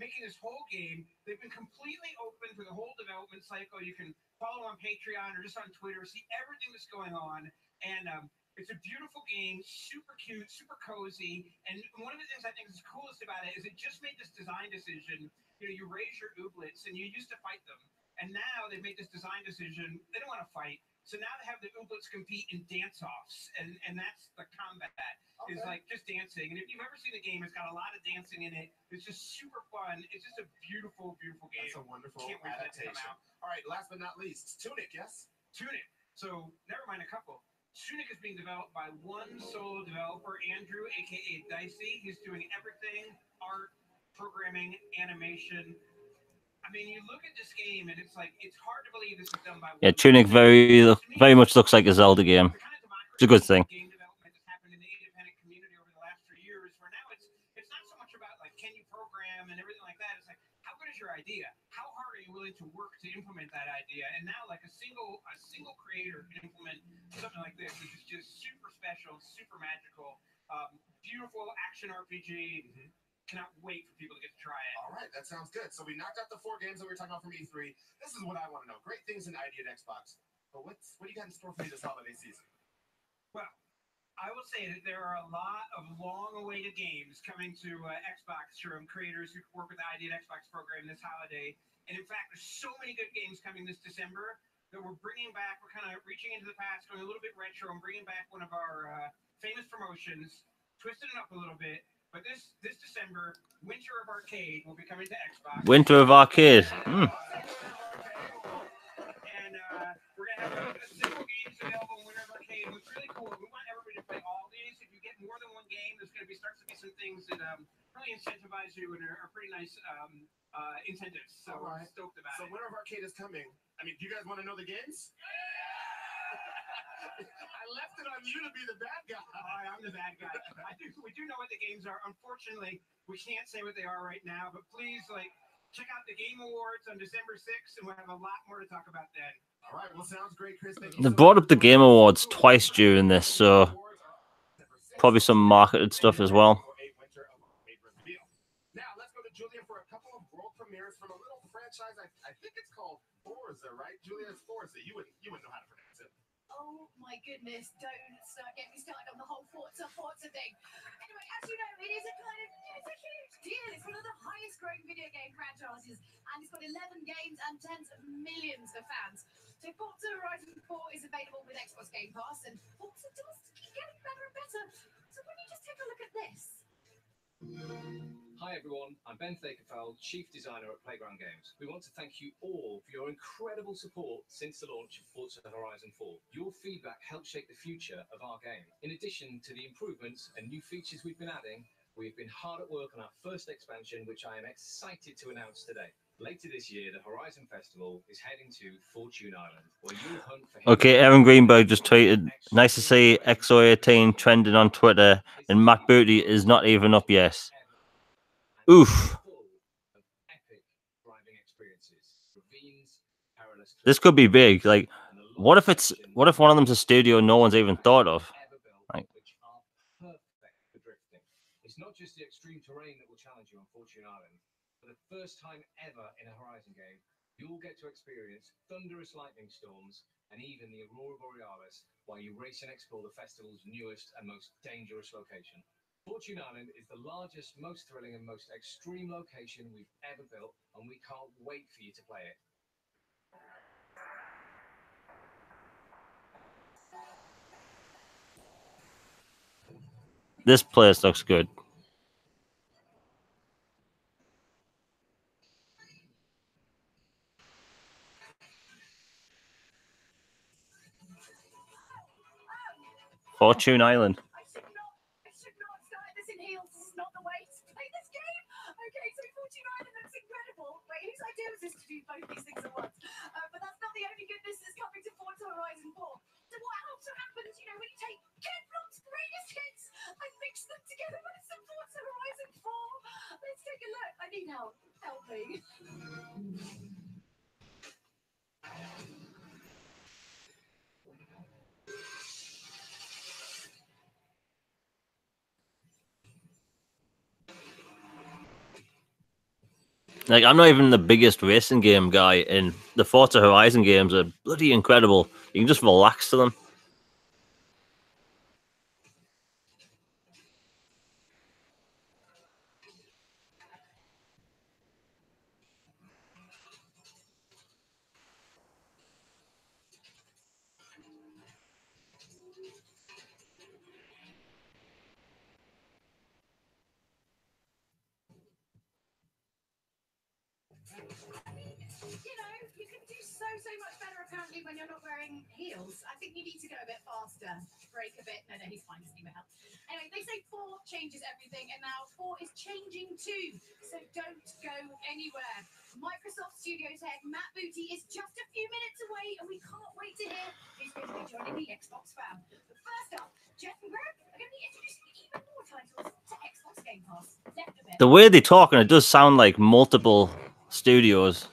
making this whole game. They've been completely open to the whole development cycle. You can follow on Patreon or just on Twitter, see everything that's going on. And it's a beautiful game, super cute, super cozy. And one of the things I think is coolest about it is it just made this design decision. You raise your Ooblets and you used to fight them. And now they've made this design decision. They don't want to fight. So now they have the Ooblets compete in dance-offs. And that's the combat. Is like just dancing. And if you've ever seen the game, it's got a lot of dancing in it. It's just super fun. It's just a beautiful, beautiful game. That's a wonderful adaptation. All right, last but not least, Tunic, yes? Tunic. So never mind a couple. Tunic is being developed by one solo developer, Andrew, a.k.a. Dicey. He's doing everything, art, programming, animation. I mean, you look at this game, and it's like, it's hard to believe this is done by one. Yeah, Tunic very much looks like a Zelda game. It's a good thing. Game development that's happened in the independent community over the last 3 years, where now it's not so much about, like, can you program and everything like that. It's like, how good is your idea? How hard are you willing to work to implement that idea? And now, like, a single creator can implement something like this, which is just super special, super magical, beautiful action RPG. Cannot wait for people to get to try it. All right, that sounds good. So we knocked out the 4 games that we were talking about from E3. This is what I want to know. Great things in ID at Xbox. But what do you got in store for me this holiday season? Well, I will say that there are a lot of long-awaited games coming to Xbox from creators who work with the ID at Xbox program this holiday. And in fact, there's so many good games coming this December that we're bringing back. We're kind of reaching into the past, going a little bit retro, and bringing back one of our famous promotions, twisting it up a little bit. But this December, Winter of Arcade will be coming to Xbox. Winter of Arcade. And we're going to have several games available in Winter of Arcade. What's really cool, we want everybody to play all these. If you get more than one game, there's going to be starts to be some things that really incentivize you and are pretty nice incentives. So we're stoked about it. So Winter of Arcade is coming. I mean, do you guys want to know the games? I left it on you to be the bad guy. I'm the bad guy. We do know what the games are. Unfortunately, we can't say what they are right now, but please, check out the Game Awards on December 6th, and we'll have a lot more to talk about then. All right, well, sounds great, Chris. They brought up the Game Awards twice during this, so probably some marketed stuff as well. Now, let's go to Julia for a couple of world premieres from a little franchise. I think it's called Forza, right? Julia, it's Forza. You wouldn't know how to pronounce it. Oh my goodness, don't start getting me started on the whole Forza thing. Anyway, as you know, it's a huge deal. It's one of the highest growing video game franchises, and it's got 11 games and tens of millions of fans. So Forza Horizon 4 is available with Xbox Game Pass, and Forza does keep getting better and better. So why don't you just take a look at this? Hi everyone, I'm Ben Thakerfeld, Chief Designer at Playground Games. We want to thank you all for your incredible support since the launch of Forza Horizon 4. Your feedback helps shape the future of our game. In addition to the improvements and new features we've been adding, we've been hard at work on our first expansion, which I am excited to announce today. Later this year, the Horizon Festival is heading to Fortune Island, where you'll hunt for... Okay, Evan Greenberg just tweeted, nice to see X018 trending on Twitter, and Matt Booty is not even up yet. Oof. This could be big. Like, what if one of them's a studio no one's even thought of? Like, it's not just the extreme terrain that will challenge you on Fortune Island. For the first time ever in a Horizon game, you'll get to experience thunderous lightning storms and even the Aurora Borealis while you race and explore the festival's newest and most dangerous location. Fortune Island is the largest, most thrilling and most extreme location we've ever built, and we can't wait for you to play it. this place looks good. Fortune Island. I should not start this in heels. This is not the way to play this game. Okay, so Fortune Island looks incredible. Wait, whose idea was this to do both these things at once? But that's not the only goodness that's coming to Forza Horizon 4. So what also happens, you know, when you take Ken Block's greatest hits and mix them together with some Forza Horizon 4? Let's take a look. I need help. Help me. Like, I'm not even the biggest racing game guy, and the Forza Horizon games are bloody incredible. You can just relax to them. You know, you can do so much better apparently when you're not wearing heels. I think you need to go a bit faster, brake a bit. No, he's fine, doesn't need my help. Anyway, they say 4 changes everything, and now 4 is changing too. So don't go anywhere. Microsoft Studios head Matt Booty is just a few minutes away, and we can't wait to hear who's going to be joining the Xbox fam. But first up, Jeff and Greg are going to be introducing even more titles to Xbox Game Pass. The way they talk, and it does sound like multiple studios.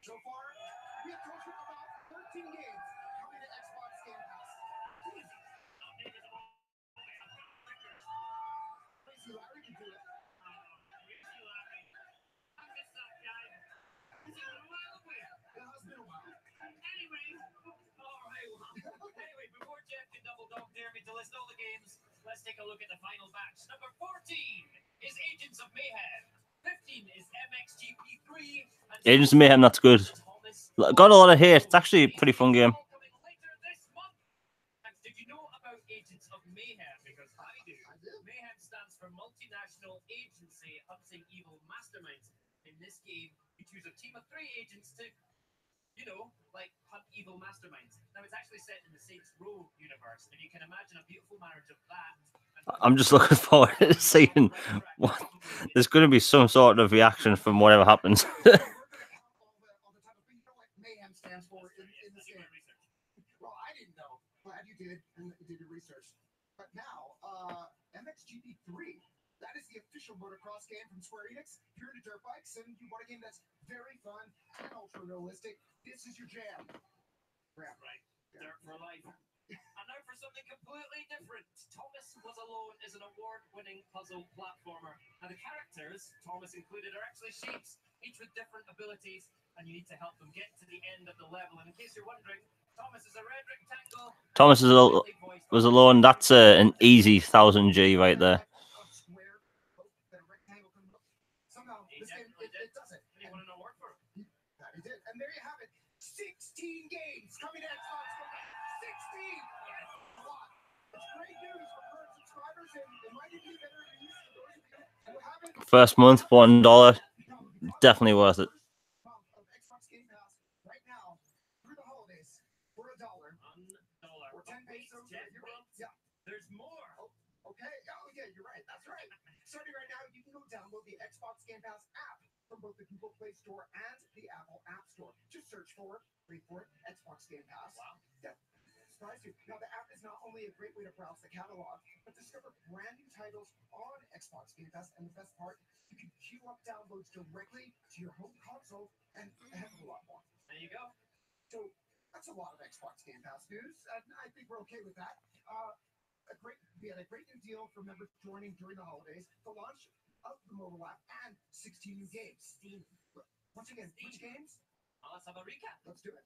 So far, we have told you about 13 games coming to Xbox Game Pass. Crazy Larry can do it. Anyway, before Jeff can double dog dare me to list all the games, let's take a look at the final batch. Number 14 is Agents of Mayhem. 15 is MXGP3. Agents of Mayhem, that's good. Got a lot of hate. It's actually a pretty fun game. Did you know about Agents of Mayhem? Because I do. Mayhem stands for Multinational Agency Hunting Evil Masterminds. In this game, you choose a team of 3 agents to, you know, like hunt evil masterminds. Now, it's actually set in the Saints Row universe, and you can imagine a beautiful marriage of that. I'm just looking forward to seeing what. There's going to be some sort of reaction from whatever happens. Mayhem stands for in this game. Well, I didn't know. Glad you did, and you did your research. But now, MXGP3, that is the official motocross game from Square Enix. If you're into dirt bikes and you want a game that's very fun and ultra realistic, this is your jam. Right. Dirt for life. And now for something completely different. Thomas Was Alone is an award-winning puzzle platformer. Now the characters, Thomas included, are actually shapes, each with different abilities, and you need to help them get to the end of the level. And in case you're wondering, Thomas is was alone. That's an easy 1000G right there. Somehow, this game, it doesn't. That he did. And there you have it. 16 games coming to Xbox One. 16! A lot. It's great news for current subscribers, and it might even be better news for those of you who haven't. First month, $1. Definitely worth it. Of Xbox Game Pass right now through the holidays for $1. Or 10 pesos. Yeah. There's more. Oh, okay. Oh, yeah, you're right. That's right. Starting right now, you can go download the Xbox Game Pass app from both the Google Play Store and the Apple App Store. Just search for, wait for it, Xbox Game Pass. Wow. Yeah. Surprise you. Now, the app is not only a great way to browse the catalog, but discover brand new titles on Xbox Game Pass. And the best part, you can queue up downloads directly to your home console and a heck of a lot more. There you go. So that's a lot of Xbox Game Pass news, and I think we're okay with that. We had a great new deal for members joining during the holidays, the launch of the mobile app, and 16 new games. Once again, which games? Let's have a recap. Let's do it.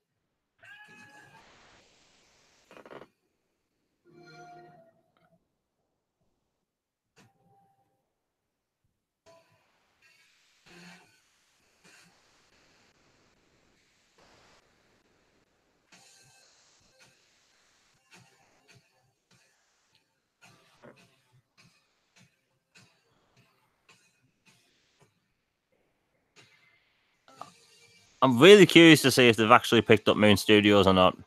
I'm really curious to see if they've actually picked up Moon Studios or not.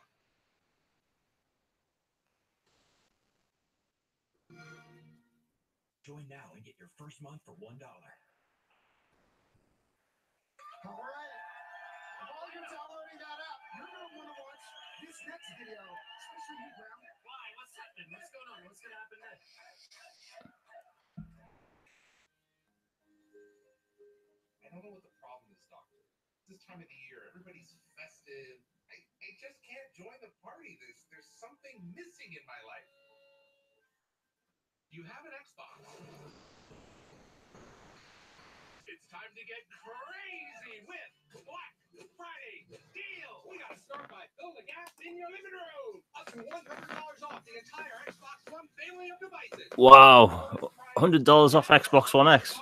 Join now and get your first month for $1. All right. While you're downloading that app, you're going to want to watch this next video, especially you, Graham. Why? What's happening? What's going on? What's going to happen next? I don't know what the problem is, Doctor. This time of the year, everybody's festive. I just can't join the party. There's something missing in my life. You have an Xbox. It's time to get crazy with Black Friday deals. We gotta start by filling the gas in your living room. Up to $100 off the entire Xbox One family of devices. Wow, $100 off Xbox One X.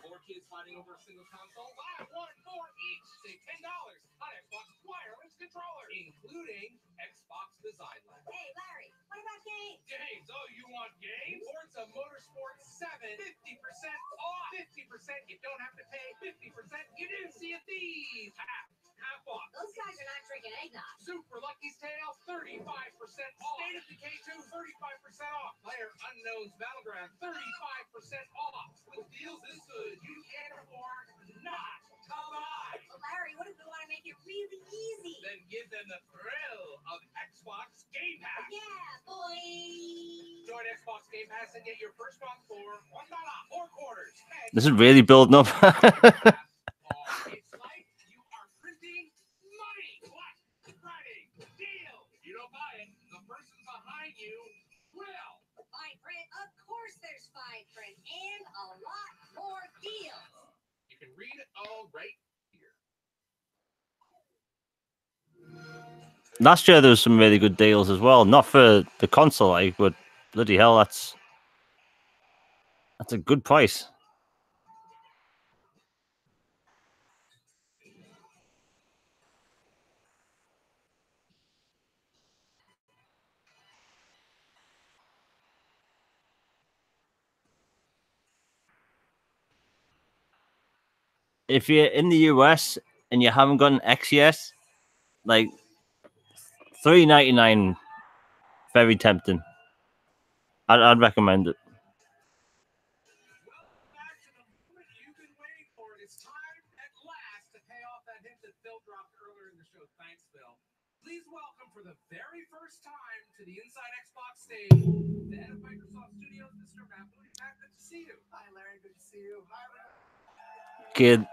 Four kids fighting over a single console. Buy one for each. Save $10 on Xbox wireless controller, including Xbox Design Lab. Hey, Larry, what about games? Games. Oh, you want games? Forza Motorsport 7, 50% off. 50% you don't have to pay. 50% you do. See a thief. Half off. Those guys are not drinking eggnog. Super Lucky's Tale, 35% off. State of Decay 2, 35% off. Player Unknown's Battleground, 35% off. With deals this good, you can't afford not to buy. Well, Larry, what if we want to make it really easy? Then give them the thrill of Xbox Game Pass. Yeah, boy. Join Xbox Game Pass and get your first month for $1 or quarters. This is really building up. It's like you are printing money. Black Friday deal. You don't buy it, the person behind you will. Fine print? Of course there's fine print and a lot more deals. You can read it all right here. Last year there was some really good deals as well. Not for the console, like, but bloody hell, that's a good price. If you're in the US and you haven't got an X yet, like $3.99, very tempting. I'd recommend it. Welcome back to the moment you've been waiting for. It's time at last to pay off that hint that Phil dropped earlier in the show. Thanks, Phil. Please welcome for the very first time to the Inside Xbox stage, the head of Microsoft Studios, Mr. Matt Booty. Matt, good to see you. Hi, Larry. Good to see you. Hi, Larry. Kid,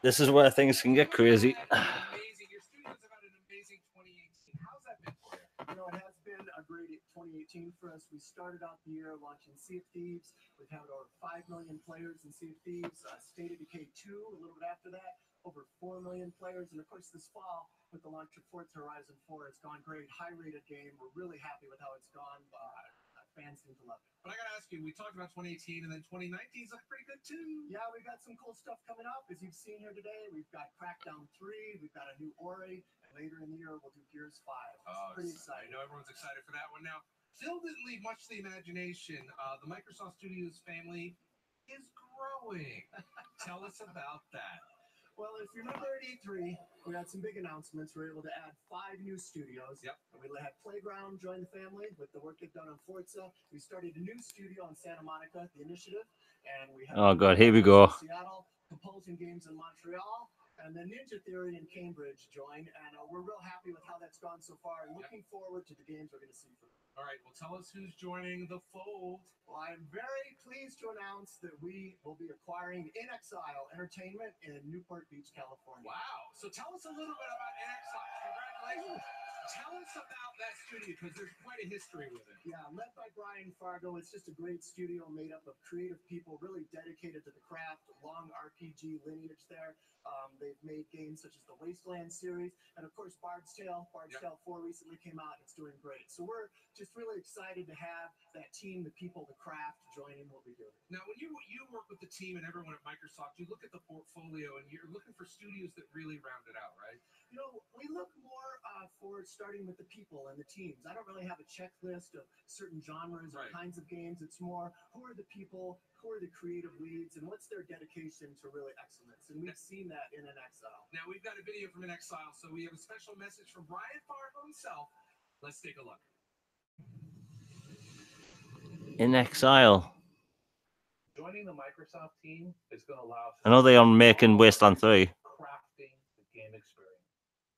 this is where things can get crazy. Amazing. Your studios have had an amazing 2018. How's that been for you? You know, it has been a great 2018. 2018 for us. We started out the year launching Sea of Thieves. We've had over 5 million players in Sea of Thieves. State of Decay 2, a little bit after that, over 4 million players. And of course, this fall, with the launch of Forza Horizon 4, it's gone great. High-rated game. We're really happy with how it's gone. Fans seem to love it. But I gotta ask you, we talked about 2018, and then 2019 is looking pretty good too. Yeah, we've got some cool stuff coming up. As you've seen here today, we've got Crackdown 3, we've got a new Ori, and later in the year, we'll do Gears 5. It's pretty exciting. I know everyone's excited for that one. Now, Phil didn't leave much to the imagination. The Microsoft Studios family is growing. Tell us about that. Well, if you remember at E3, we had some big announcements. We were able to add 5 new studios. Yep. And we had Playground join the family with the work they've done on Forza. We started a new studio in Santa Monica, The Initiative. And we have Oh, God, here we go. Seattle, Compulsion Games in Montreal, and then Ninja Theory in Cambridge joined. And we're real happy with how that's gone so far and looking forward to the games we're going to see from them. All right, well, tell us who's joining the fold. Well, I'm very pleased to announce that we will be acquiring In Exile Entertainment in Newport Beach, California. Wow. So tell us a little bit about In Exile. Congratulations. Tell us about that studio, because there's quite a history with it. Yeah, led by Brian Fargo. It's just a great studio made up of creative people really dedicated to the craft, long RPG lineage there. They've made games such as the Wasteland series, and of course Bard's Tale. Bard's Tale 4 recently came out, and it's doing great. So we're just really excited to have that team, the people, the craft, joining what we do. Now, when you work with the team and everyone at Microsoft, you look at the portfolio and you're looking for studios that really round it out, right? You know, we look more for starting with the people and the teams. I don't really have a checklist of certain genres or kinds of games. It's more, who are the people, who are the creative leads, and what's their dedication to really excellence. And we've seen that in In Exile. Now, we've got a video from In Exile, so we have a special message from Brian Fargo himself. Let's take a look. In Exile. Joining the Microsoft team is going to allow us. I know they are making Wasteland 3. Crafting the game experience.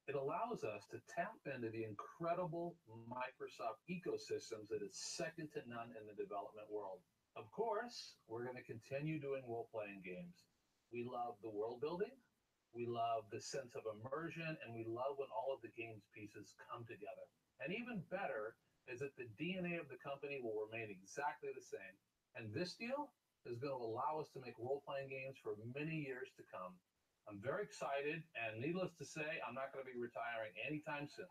It allows us to tap into the incredible Microsoft ecosystems that is second to none in the development world. Of course, we're going to continue doing role-playing games. We love the world building, we love the sense of immersion, and we love when all of the game's pieces come together. And even better is that the DNA of the company will remain exactly the same. And this deal is going to allow us to make role-playing games for many years to come. I'm very excited, and needless to say, I'm not going to be retiring anytime soon.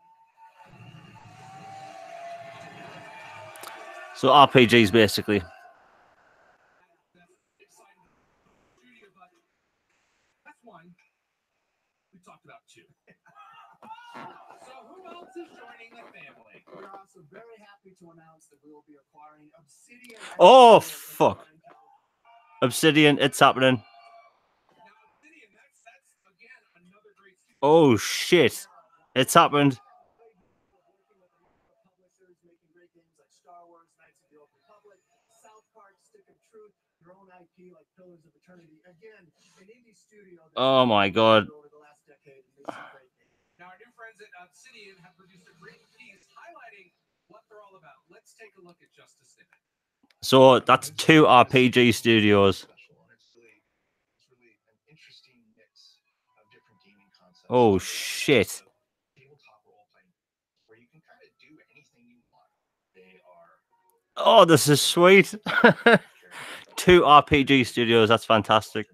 So RPGs, basically. That's one. We talked about 2. So who else is joining the family? We're also very happy to announce that we will be acquiring Obsidian. Oh, fuck. Obsidian, it's happening. Oh, shit. It's happened. Making great games like Star Wars, Knights of the Old Republic, South Park, Stick of Truth, your own IP like Pillars of Eternity. Again, an indie studio. Oh, my God. Over the last decade and made some great games. Now, our new friends at Obsidian have produced a great piece highlighting what they're all about. Let's take a look at just a snippet. So that's 2 RPG studios. It's really an interesting mix of different gaming concepts. Oh, shit. Tabletop role playing, where you can kind of do anything you want. They are. Oh, this is sweet. 2 RPG studios. That's fantastic.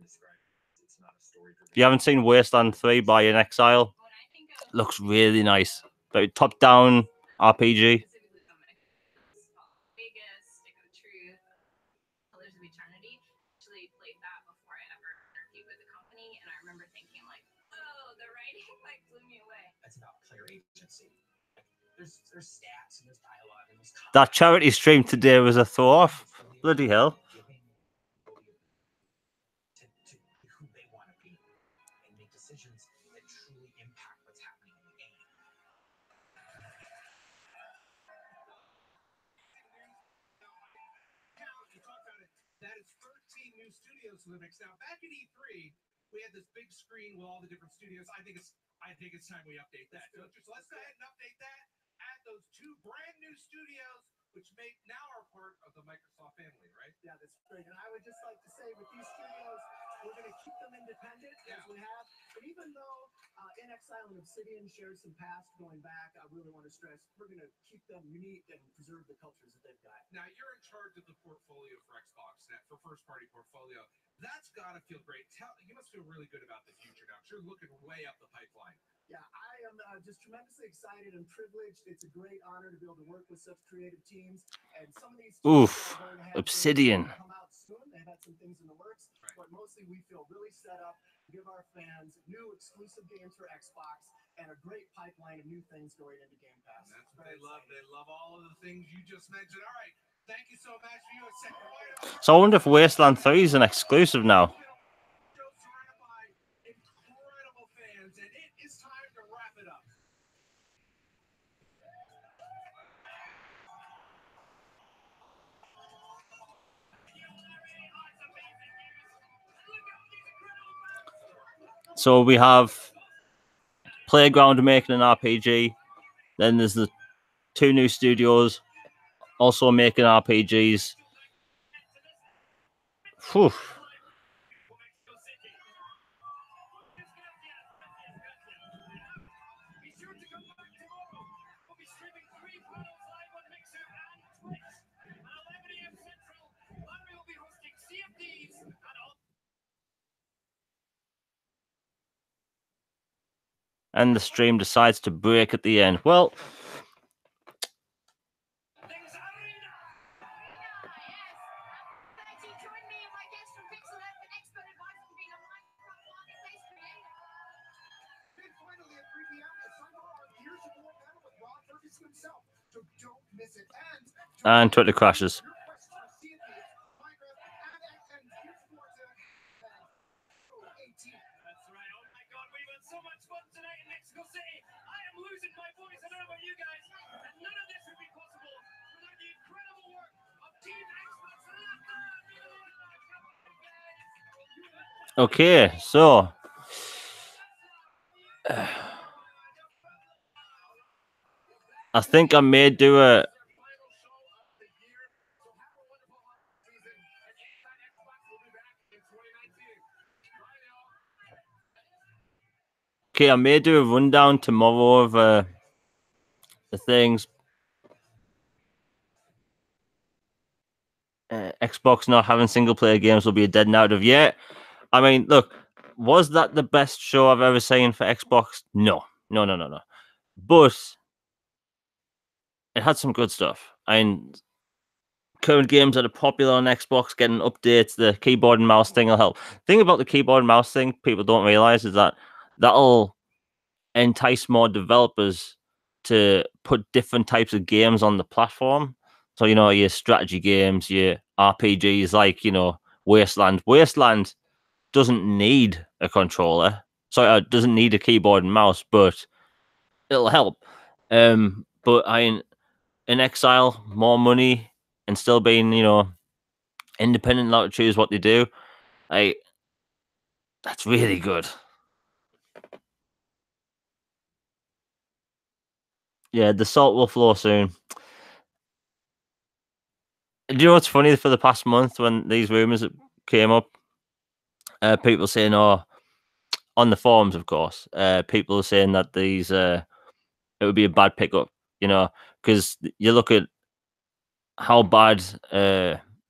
If you haven't seen Wasteland 3 by In Exile, it looks really nice. Like top-down RPG. Stick of Truth, Pillars of Eternity. Actually played that before I ever interviewed with the company, and I remember thinking like, "Oh, the writing like blew me away." It's about player agency. There's stats and there's dialogue and there's That charity stream today was a throw-off. Bloody hell. to who they want to be and make decisions that truly impact what's happening in the game. That is 13 new studios for the mix. Now, back at E3, we had this big screen with all the different studios. I think it's time we update that. So let's go ahead and update that. Add those 2 brand new studios, which now are part of the Microsoft family, right? Yeah, that's great. And I would just like to say, with these studios, we're going to keep them independent as we have, But even though In Exile and Obsidian share some past going back, I really want to stress we're going to keep them unique and preserve the cultures that they've got. Now you're in charge of the portfolio for Xbox Net, for first party portfolio. That's got to feel great. You must feel really good about the future now, 'cause you're looking way up the pipeline. Yeah, I am just tremendously excited and privileged. It's a great honor to be able to work with such creative teams. And some of these teams Oof. are going to have Obsidian. things that come out soon. They've had some things in the works, but mostly we feel really set up to give our fans new exclusive games for Xbox and a great pipeline of new things going into Game Pass. And that's what they love. They love all of the things you just mentioned. All right, thank you so much for your second word. So I wonder if Wasteland 3 is an exclusive now. Incredible fans, and it is time to wrap it up. So we have Playground making an RPG. Then there's the 2 new studios also making RPGs. Whew. And the stream decides to break at the end. Well, and Twitter crashes. That's right. Oh my God, we've had so much fun tonight in Mexico City. I am losing my voice. I don't know about you guys. And none of this would be possible without the incredible work of Team Xbox. Okay, so I think I may do a I may do a rundown tomorrow of the things. Xbox not having single player games will be a dead narrative. Yeah, I mean, look, was that the best show I've ever seen for Xbox? No. But it had some good stuff. And current games that are popular on Xbox getting updates, the keyboard and mouse thing will help. The thing about the keyboard and mouse thing people don't realize is that that'll entice more developers to put different types of games on the platform. So, your strategy games, your RPGs, like, Wasteland. Wasteland doesn't need a controller. So it doesn't need a keyboard and mouse, but it'll help. But in Exile, more money and still being, independent, allowed to choose what they do. That's really good. Yeah, the salt will flow soon. Do you know what's funny? For the past month, when these rumors came up, people saying, "Oh," on the forums, of course, people are saying that these it would be a bad pickup, because you look at how bad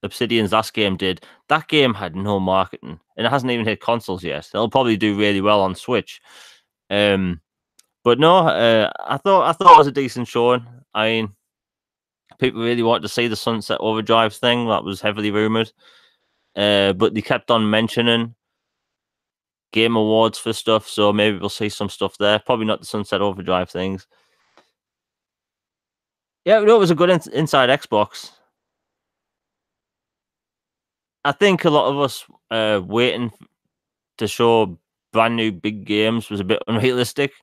Obsidian's last game did. That game had no marketing, and it hasn't even hit consoles yet. They'll probably do really well on Switch. But no, I thought it was a decent showing. I mean, people really wanted to see the Sunset Overdrive thing that was heavily rumored, but they kept on mentioning Game Awards for stuff, so maybe we'll see some stuff there. Probably not the Sunset Overdrive things. Yeah, no, it was a good inside Xbox. I think a lot of us waiting to show brand new big games was a bit unrealistic,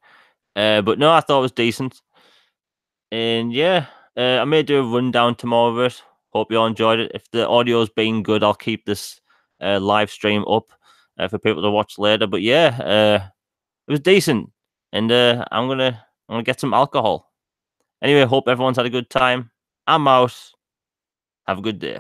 but no, I thought it was decent. And yeah, I may do a rundown tomorrow of it. Hope you all enjoyed it. If the audio's been good, I'll keep this live stream up for people to watch later. But yeah, it was decent, and I'm gonna get some alcohol. Anyway, hope everyone's had a good time. I'm out. Have a good day.